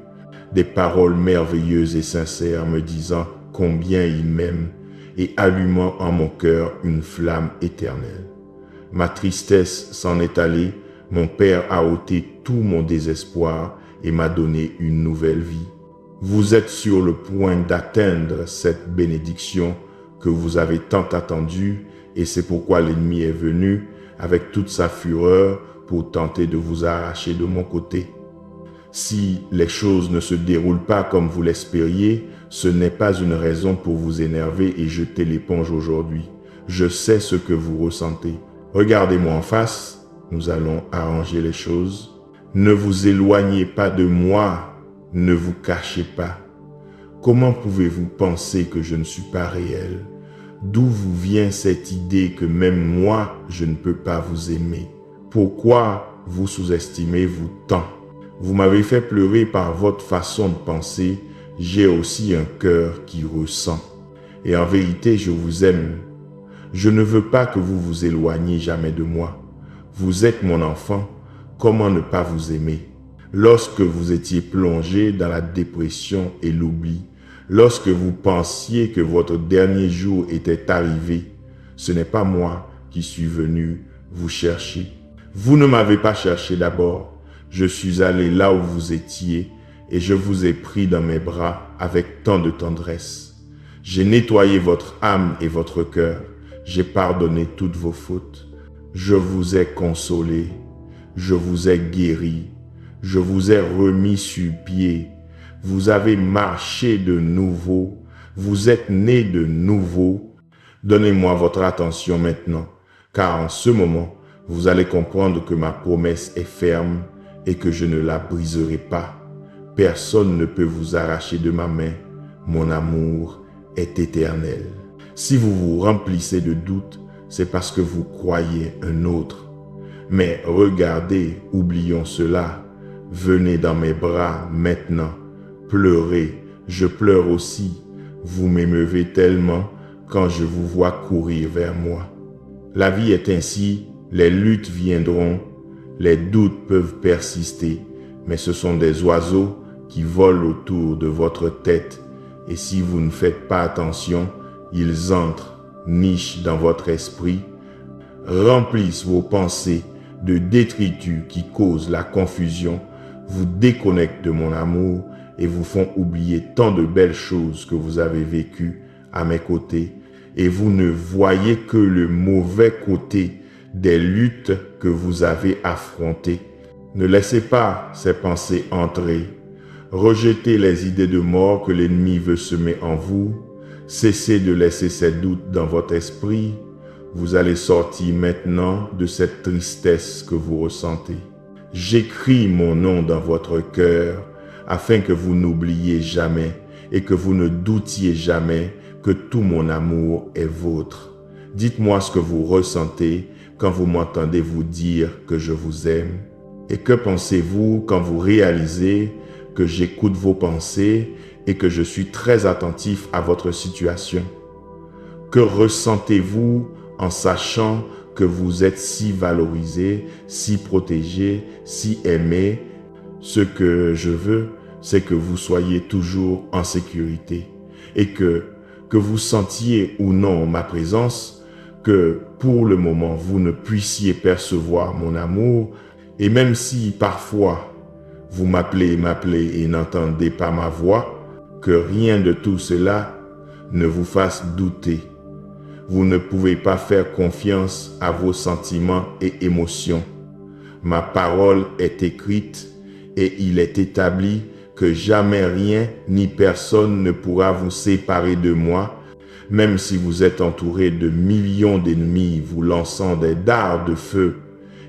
des paroles merveilleuses et sincères me disant combien il m'aime et allumant en mon cœur une flamme éternelle. Ma tristesse s'en est allée, mon Père a ôté tout mon désespoir et m'a donné une nouvelle vie. Vous êtes sur le point d'atteindre cette bénédiction que vous avez tant attendue et c'est pourquoi l'ennemi est venu avec toute sa fureur pour tenter de vous arracher de mon côté. Si les choses ne se déroulent pas comme vous l'espériez, ce n'est pas une raison pour vous énerver et jeter l'éponge aujourd'hui. Je sais ce que vous ressentez. Regardez-moi en face, nous allons arranger les choses. Ne vous éloignez pas de moi, ne vous cachez pas. Comment pouvez-vous penser que je ne suis pas réel? D'où vous vient cette idée que même moi, je ne peux pas vous aimer? Pourquoi vous sous-estimez-vous tant? Vous m'avez fait pleurer par votre façon de penser. J'ai aussi un cœur qui ressent. Et en vérité, je vous aime. Je ne veux pas que vous vous éloigniez jamais de moi. Vous êtes mon enfant. Comment ne pas vous aimer? Lorsque vous étiez plongé dans la dépression et l'oubli, lorsque vous pensiez que votre dernier jour était arrivé, ce n'est pas moi qui suis venu vous chercher. Vous ne m'avez pas cherché d'abord. Je suis allé là où vous étiez et je vous ai pris dans mes bras avec tant de tendresse. J'ai nettoyé votre âme et votre cœur. J'ai pardonné toutes vos fautes. Je vous ai consolé. Je vous ai guéri. Je vous ai remis sur pied. Vous avez marché de nouveau. Vous êtes né de nouveau. Donnez-moi votre attention maintenant, car en ce moment, vous allez comprendre que ma promesse est ferme et que je ne la briserai pas. Personne ne peut vous arracher de ma main. Mon amour est éternel. Si vous vous remplissez de doutes, c'est parce que vous croyez un autre. Mais regardez, oublions cela. Venez dans mes bras maintenant. Pleurez, je pleure aussi. Vous m'émeuvez tellement quand je vous vois courir vers moi. La vie est ainsi, les luttes viendront, les doutes peuvent persister, mais ce sont des oiseaux qui volent autour de votre tête. Et si vous ne faites pas attention, ils entrent, nichent dans votre esprit, remplissent vos pensées de détritus qui causent la confusion, vous déconnectent de mon amour et vous font oublier tant de belles choses que vous avez vécues à mes côtés. Et vous ne voyez que le mauvais côté des luttes que vous avez affrontées. Ne laissez pas ces pensées entrer. Rejetez les idées de mort que l'ennemi veut semer en vous. Cessez de laisser ces doutes dans votre esprit. Vous allez sortir maintenant de cette tristesse que vous ressentez. J'écris mon nom dans votre cœur afin que vous n'oubliez jamais et que vous ne doutiez jamais que tout mon amour est vôtre. Dites-moi ce que vous ressentez quand vous m'entendez vous dire que je vous aime. Et que pensez-vous quand vous réalisez que j'écoute vos pensées et que je suis très attentif à votre situation? Que ressentez-vous en sachant que vous êtes si valorisé, si protégé, si aimé? Ce que je veux, c'est que vous soyez toujours en sécurité et que vous sentiez ou non ma présence, que pour le moment vous ne puissiez percevoir mon amour, et même si parfois vous m'appelez et n'entendez pas ma voix, que rien de tout cela ne vous fasse douter. Vous ne pouvez pas faire confiance à vos sentiments et émotions. Ma parole est écrite et il est établi que jamais rien ni personne ne pourra vous séparer de moi, même si vous êtes entouré de millions d'ennemis vous lançant des dards de feu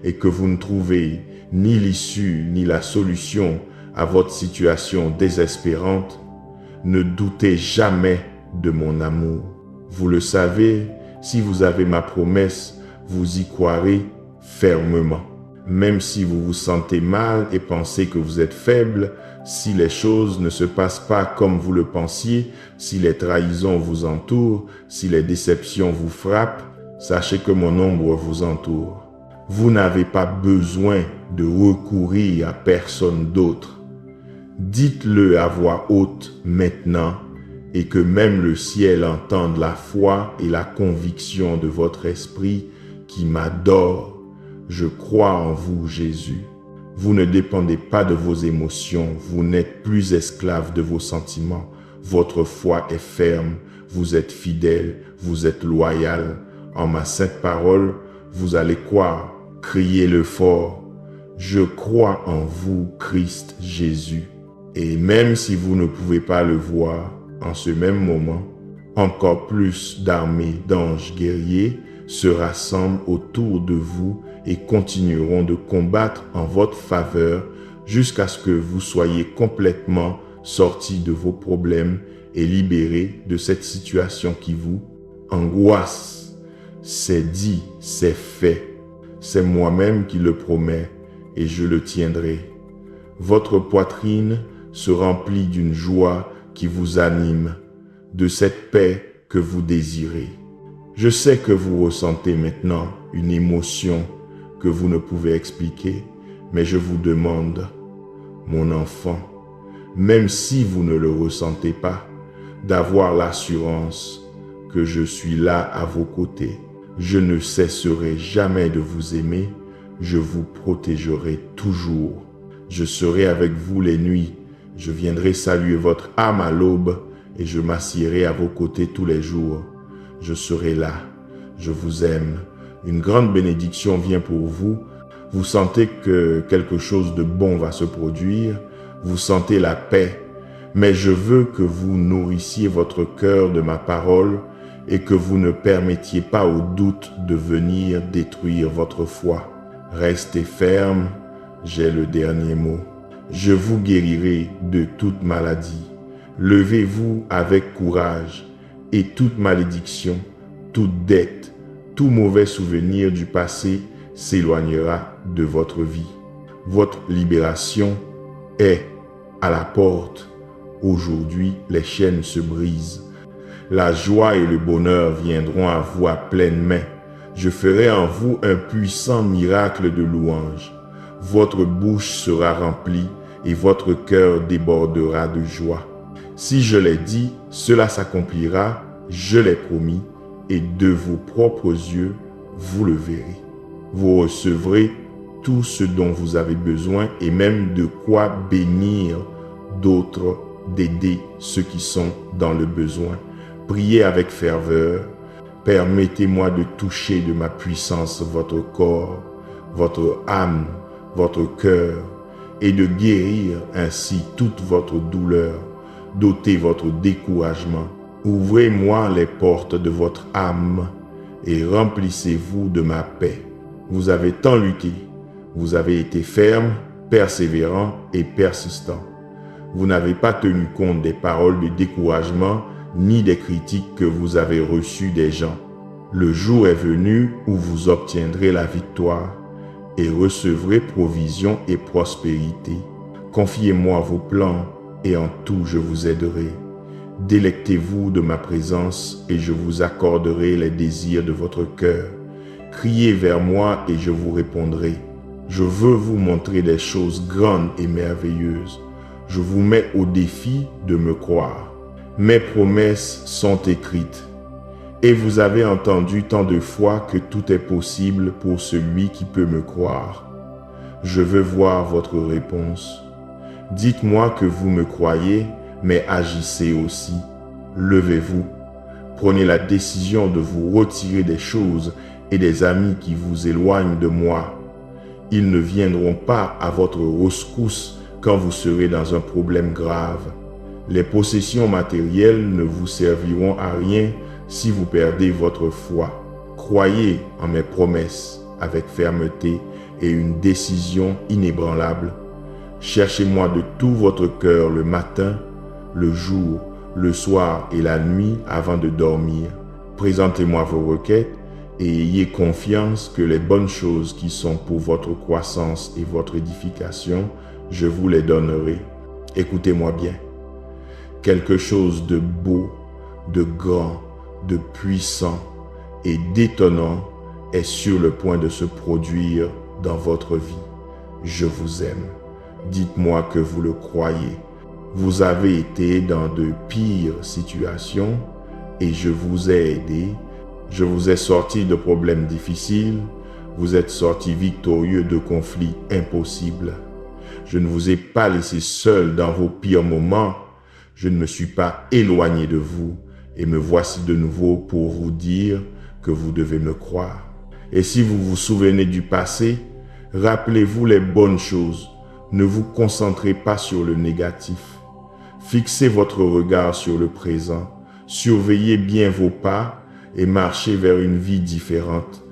et que vous ne trouvez ni l'issue ni la solution à votre situation désespérante. Ne doutez jamais de mon amour. Vous le savez, si vous avez ma promesse, vous y croirez fermement. Même si vous vous sentez mal et pensez que vous êtes faible, si les choses ne se passent pas comme vous le pensiez, si les trahisons vous entourent, si les déceptions vous frappent, sachez que mon ombre vous entoure. Vous n'avez pas besoin de recourir à personne d'autre. Dites-le à voix haute maintenant et que même le ciel entende la foi et la conviction de votre esprit qui m'adore. Je crois en vous, Jésus. Vous ne dépendez pas de vos émotions, vous n'êtes plus esclave de vos sentiments. Votre foi est ferme, vous êtes fidèle, vous êtes loyal. En ma sainte parole, vous allez croire, criez-le fort. Je crois en vous, Christ Jésus. Et même si vous ne pouvez pas le voir, en ce même moment, encore plus d'armées d'anges guerriers se rassemblent autour de vous et continueront de combattre en votre faveur jusqu'à ce que vous soyez complètement sortis de vos problèmes et libérés de cette situation qui vous angoisse. C'est dit, c'est fait. C'est moi-même qui le promets et je le tiendrai. Votre poitrine se remplit d'une joie qui vous anime, de cette paix que vous désirez. Je sais que vous ressentez maintenant une émotion que vous ne pouvez expliquer, mais je vous demande, mon enfant, même si vous ne le ressentez pas, d'avoir l'assurance que je suis là à vos côtés. Je ne cesserai jamais de vous aimer, je vous protégerai toujours. Je serai avec vous les nuits, je viendrai saluer votre âme à l'aube et je m'assierai à vos côtés tous les jours. Je serai là, je vous aime. Une grande bénédiction vient pour vous. Vous sentez que quelque chose de bon va se produire, vous sentez la paix, mais je veux que vous nourrissiez votre cœur de ma parole et que vous ne permettiez pas au doute de venir détruire votre foi. Restez ferme, j'ai le dernier mot. Je vous guérirai de toute maladie. Levez-vous avec courage et toute malédiction, toute dette, tout mauvais souvenir du passé s'éloignera de votre vie. Votre libération est à la porte. Aujourd'hui, les chaînes se brisent. La joie et le bonheur viendront à vous à pleine main. Je ferai en vous un puissant miracle de louange. Votre bouche sera remplie et votre cœur débordera de joie. Si je l'ai dit, cela s'accomplira, je l'ai promis, et de vos propres yeux, vous le verrez. Vous recevrez tout ce dont vous avez besoin et même de quoi bénir d'autres, d'aider ceux qui sont dans le besoin. Priez avec ferveur. Permettez-moi de toucher de ma puissance votre corps, votre âme, votre cœur, et de guérir ainsi toute votre douleur, d'ôter votre découragement. Ouvrez-moi les portes de votre âme et remplissez-vous de ma paix. Vous avez tant lutté, vous avez été ferme, persévérant et persistant. Vous n'avez pas tenu compte des paroles de découragement ni des critiques que vous avez reçues des gens. Le jour est venu où vous obtiendrez la victoire et recevrez provision et prospérité. Confiez-moi vos plans et en tout je vous aiderai. Délectez-vous de ma présence et je vous accorderai les désirs de votre cœur. Criez vers moi et je vous répondrai. Je veux vous montrer des choses grandes et merveilleuses. Je vous mets au défi de me croire. Mes promesses sont écrites. Et vous avez entendu tant de fois que tout est possible pour celui qui peut me croire. Je veux voir votre réponse. Dites-moi que vous me croyez, mais agissez aussi. Levez-vous. Prenez la décision de vous retirer des choses et des amis qui vous éloignent de moi. Ils ne viendront pas à votre rescousse quand vous serez dans un problème grave. Les possessions matérielles ne vous serviront à rien si vous perdez votre foi. Croyez en mes promesses avec fermeté et une décision inébranlable. Cherchez-moi de tout votre cœur le matin, le jour, le soir et la nuit avant de dormir. Présentez-moi vos requêtes et ayez confiance que les bonnes choses qui sont pour votre croissance et votre édification, je vous les donnerai. Écoutez-moi bien. Quelque chose de beau, de grand, de puissant et d'étonnant est sur le point de se produire dans votre vie. Je vous aime. Dites-moi que vous le croyez. Vous avez été dans de pires situations et je vous ai aidé. Je vous ai sorti de problèmes difficiles. Vous êtes sorti victorieux de conflits impossibles. Je ne vous ai pas laissé seul dans vos pires moments. Je ne me suis pas éloigné de vous et me voici de nouveau pour vous dire que vous devez me croire. Et si vous vous souvenez du passé, rappelez-vous les bonnes choses. Ne vous concentrez pas sur le négatif. Fixez votre regard sur le présent. Surveillez bien vos pas, et marcher vers une vie différente.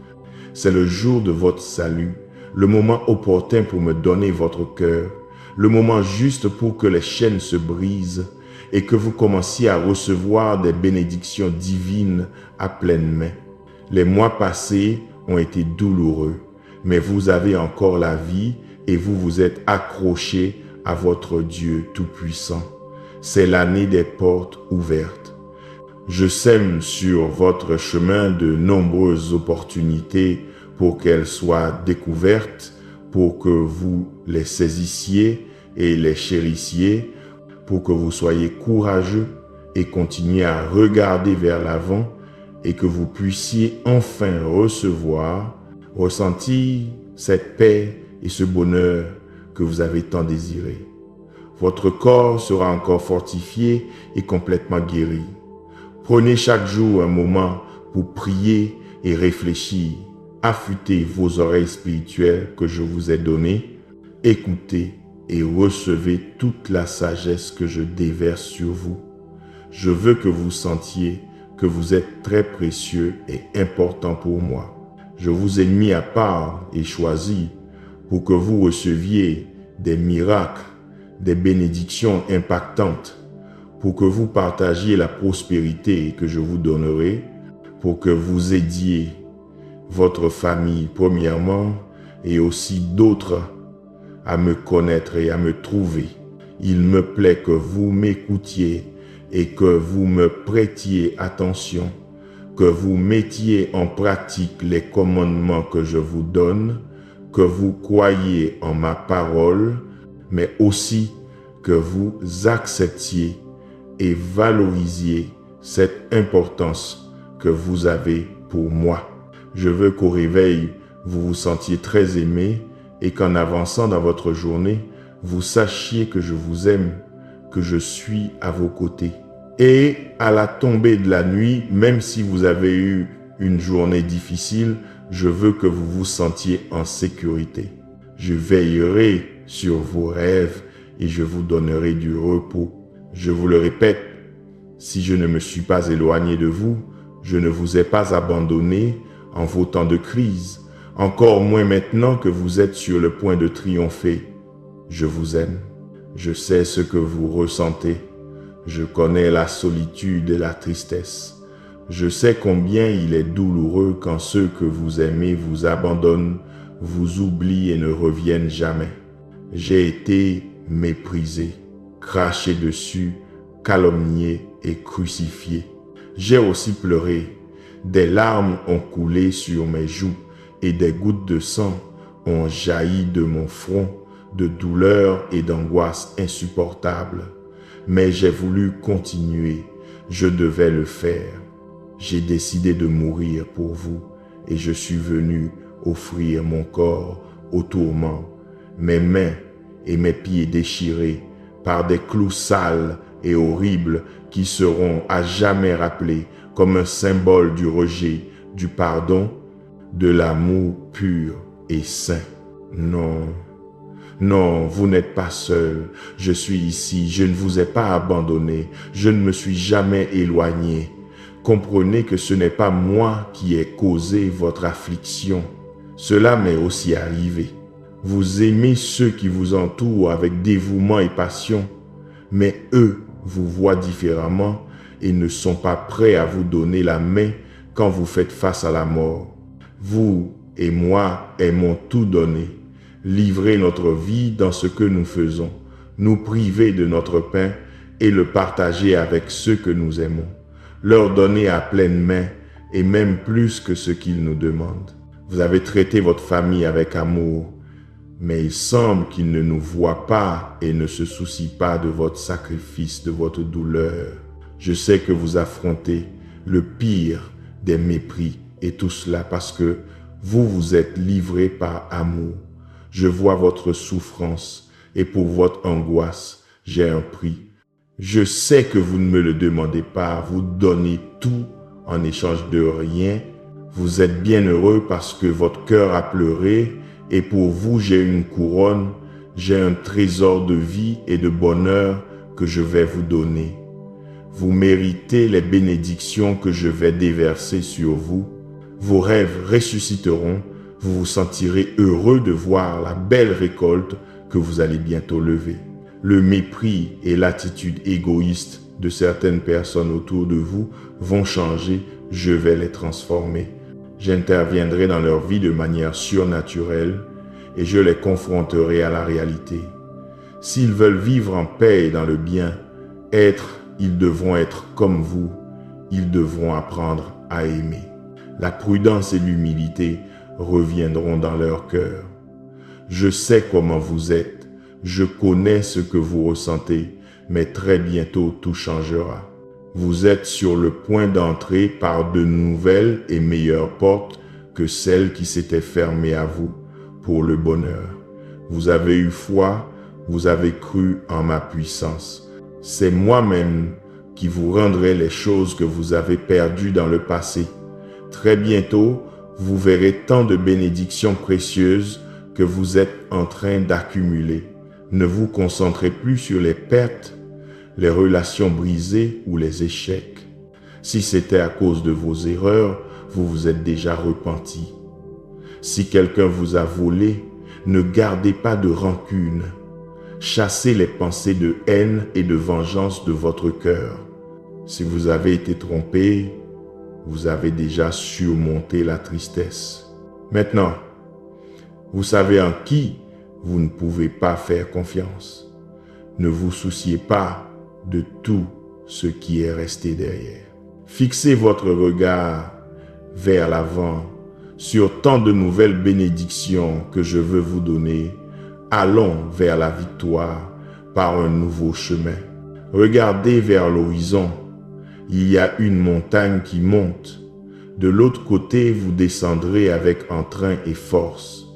C'est le jour de votre salut, le moment opportun pour me donner votre cœur, le moment juste pour que les chaînes se brisent et que vous commenciez à recevoir des bénédictions divines à pleine main. Les mois passés ont été douloureux, mais vous avez encore la vie et vous vous êtes accrochés à votre Dieu Tout-Puissant. C'est l'année des portes ouvertes. Je sème sur votre chemin de nombreuses opportunités pour qu'elles soient découvertes, pour que vous les saisissiez et les chérissiez, pour que vous soyez courageux et continuiez à regarder vers l'avant et que vous puissiez enfin ressentir cette paix et ce bonheur que vous avez tant désiré. Votre corps sera encore fortifié et complètement guéri. Prenez chaque jour un moment pour prier et réfléchir. Affûtez vos oreilles spirituelles que je vous ai données. Écoutez et recevez toute la sagesse que je déverse sur vous. Je veux que vous sentiez que vous êtes très précieux et important pour moi. Je vous ai mis à part et choisi pour que vous receviez des miracles, des bénédictions impactantes, pour que vous partagiez la prospérité que je vous donnerai, pour que vous aidiez votre famille premièrement et aussi d'autres à me connaître et à me trouver. Il me plaît que vous m'écoutiez et que vous me prêtiez attention, que vous mettiez en pratique les commandements que je vous donne, que vous croyiez en ma parole, mais aussi que vous acceptiez et valorisiez cette importance que vous avez pour moi. Je veux qu'au réveil, vous vous sentiez très aimé et qu'en avançant dans votre journée, vous sachiez que je vous aime, que je suis à vos côtés. Et à la tombée de la nuit, même si vous avez eu une journée difficile, je veux que vous vous sentiez en sécurité. Je veillerai sur vos rêves et je vous donnerai du repos. Je vous le répète, si je ne me suis pas éloigné de vous, je ne vous ai pas abandonné en vos temps de crise, encore moins maintenant que vous êtes sur le point de triompher. Je vous aime, je sais ce que vous ressentez, je connais la solitude et la tristesse. Je sais combien il est douloureux quand ceux que vous aimez vous abandonnent, vous oublient et ne reviennent jamais. J'ai été méprisé, craché dessus, calomnié et crucifié. J'ai aussi pleuré. Des larmes ont coulé sur mes joues et des gouttes de sang ont jailli de mon front, de douleur et d'angoisse insupportables. Mais j'ai voulu continuer, je devais le faire. J'ai décidé de mourir pour vous et je suis venu offrir mon corps au tourment, mes mains et mes pieds déchirés par des clous sales et horribles qui seront à jamais rappelés comme un symbole du rejet, du pardon, de l'amour pur et saint. Non, non, vous n'êtes pas seul. Je suis ici, je ne vous ai pas abandonné, je ne me suis jamais éloigné. Comprenez que ce n'est pas moi qui ai causé votre affliction. Cela m'est aussi arrivé. Vous aimez ceux qui vous entourent avec dévouement et passion, mais eux vous voient différemment et ne sont pas prêts à vous donner la main quand vous faites face à la mort. Vous et moi aimons tout donner, livrer notre vie dans ce que nous faisons, nous priver de notre pain et le partager avec ceux que nous aimons, leur donner à pleine main et même plus que ce qu'ils nous demandent. Vous avez traité votre famille avec amour, mais il semble qu'ils ne nous voient pas et ne se soucient pas de votre sacrifice, de votre douleur. Je sais que vous affrontez le pire des mépris et tout cela parce que vous vous êtes livré par amour. Je vois votre souffrance et pour votre angoisse, j'ai un prix. Je sais que vous ne me le demandez pas, vous donnez tout en échange de rien. Vous êtes bien heureux parce que votre cœur a pleuré et pour vous, j'ai une couronne, j'ai un trésor de vie et de bonheur que je vais vous donner. Vous méritez les bénédictions que je vais déverser sur vous. Vos rêves ressusciteront. Vous vous sentirez heureux de voir la belle récolte que vous allez bientôt lever. Le mépris et l'attitude égoïste de certaines personnes autour de vous vont changer. Je vais les transformer. J'interviendrai dans leur vie de manière surnaturelle et je les confronterai à la réalité. S'ils veulent vivre en paix et dans le bien, ils devront être comme vous. Ils devront apprendre à aimer. La prudence et l'humilité reviendront dans leur cœur. Je sais comment vous êtes. Je connais ce que vous ressentez, mais très bientôt tout changera. Vous êtes sur le point d'entrer par de nouvelles et meilleures portes que celles qui s'étaient fermées à vous pour le bonheur. Vous avez eu foi, vous avez cru en ma puissance. C'est moi-même qui vous rendrai les choses que vous avez perdues dans le passé. Très bientôt, vous verrez tant de bénédictions précieuses que vous êtes en train d'accumuler. Ne vous concentrez plus sur les pertes, les relations brisées ou les échecs. Si c'était à cause de vos erreurs, vous vous êtes déjà repenti. Si quelqu'un vous a volé, ne gardez pas de rancune. Chassez les pensées de haine et de vengeance de votre cœur. Si vous avez été trompé, vous avez déjà surmonté la tristesse. Maintenant, vous savez en qui vous ne pouvez pas faire confiance. Ne vous souciez pas de tout ce qui est resté derrière. Fixez votre regard vers l'avant sur tant de nouvelles bénédictions que je veux vous donner. Allons vers la victoire par un nouveau chemin. Regardez vers l'horizon. Il y a une montagne qui monte. De l'autre côté, vous descendrez avec entrain et force.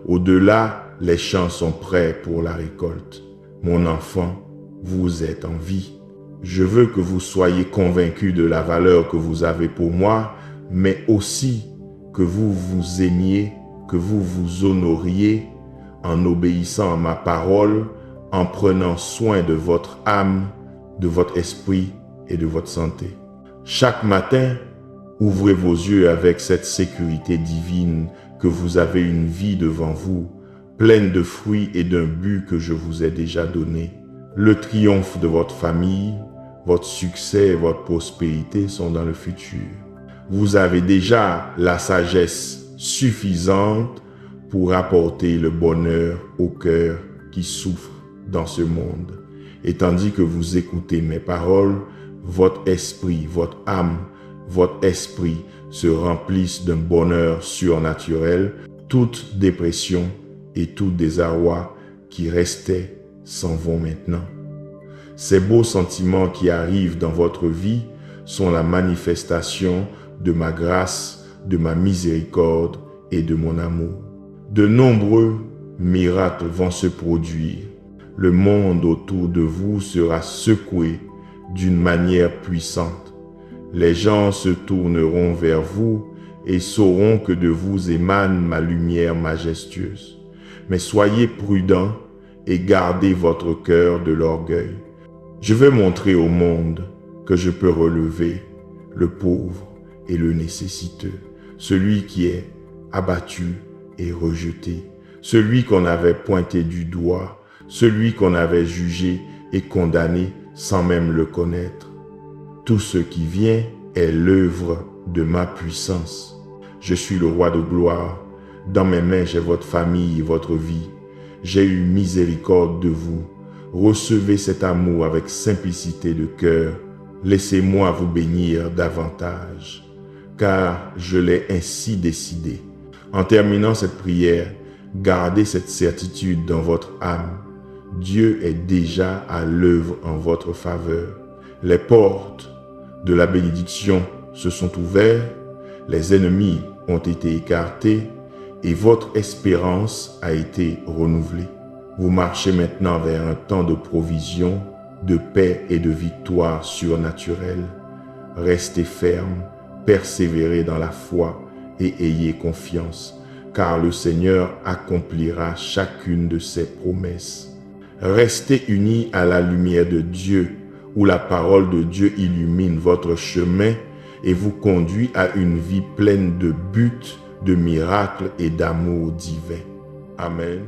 Au-delà, les champs sont prêts pour la récolte. Mon enfant, vous êtes en vie. Je veux que vous soyez convaincus de la valeur que vous avez pour moi, mais aussi que vous vous aimiez, que vous vous honoriez en obéissant à ma parole, en prenant soin de votre âme, de votre esprit et de votre santé. Chaque matin, ouvrez vos yeux avec cette sécurité divine que vous avez une vie devant vous, pleine de fruits et d'un but que je vous ai déjà donné. Le triomphe de votre famille, votre succès et votre prospérité sont dans le futur. Vous avez déjà la sagesse suffisante pour apporter le bonheur au cœur qui souffre dans ce monde. Et tandis que vous écoutez mes paroles, votre esprit, votre âme, votre esprit se remplissent d'un bonheur surnaturel. Toute dépression et tout désarroi qui restaient s'en vont maintenant. Ces beaux sentiments qui arrivent dans votre vie sont la manifestation de ma grâce, de ma miséricorde et de mon amour. De nombreux miracles vont se produire. Le monde autour de vous sera secoué d'une manière puissante. Les gens se tourneront vers vous et sauront que de vous émane ma lumière majestueuse. Mais soyez prudents et gardez votre cœur de l'orgueil. Je veux montrer au monde que je peux relever le pauvre et le nécessiteux, celui qui est abattu et rejeté, celui qu'on avait pointé du doigt, celui qu'on avait jugé et condamné sans même le connaître. Tout ce qui vient est l'œuvre de ma puissance. Je suis le roi de gloire. Dans mes mains, j'ai votre famille et votre vie. J'ai eu miséricorde de vous. Recevez cet amour avec simplicité de cœur. Laissez-moi vous bénir davantage, car je l'ai ainsi décidé. En terminant cette prière, gardez cette certitude dans votre âme. Dieu est déjà à l'œuvre en votre faveur. Les portes de la bénédiction se sont ouvertes, les ennemis ont été écartés et votre espérance a été renouvelée. Vous marchez maintenant vers un temps de provision, de paix et de victoire surnaturelle. Restez ferme, persévérez dans la foi et ayez confiance, car le Seigneur accomplira chacune de ses promesses. Restez unis à la lumière de Dieu où la parole de Dieu illumine votre chemin et vous conduit à une vie pleine de buts, de miracles et d'amour divin. Amen.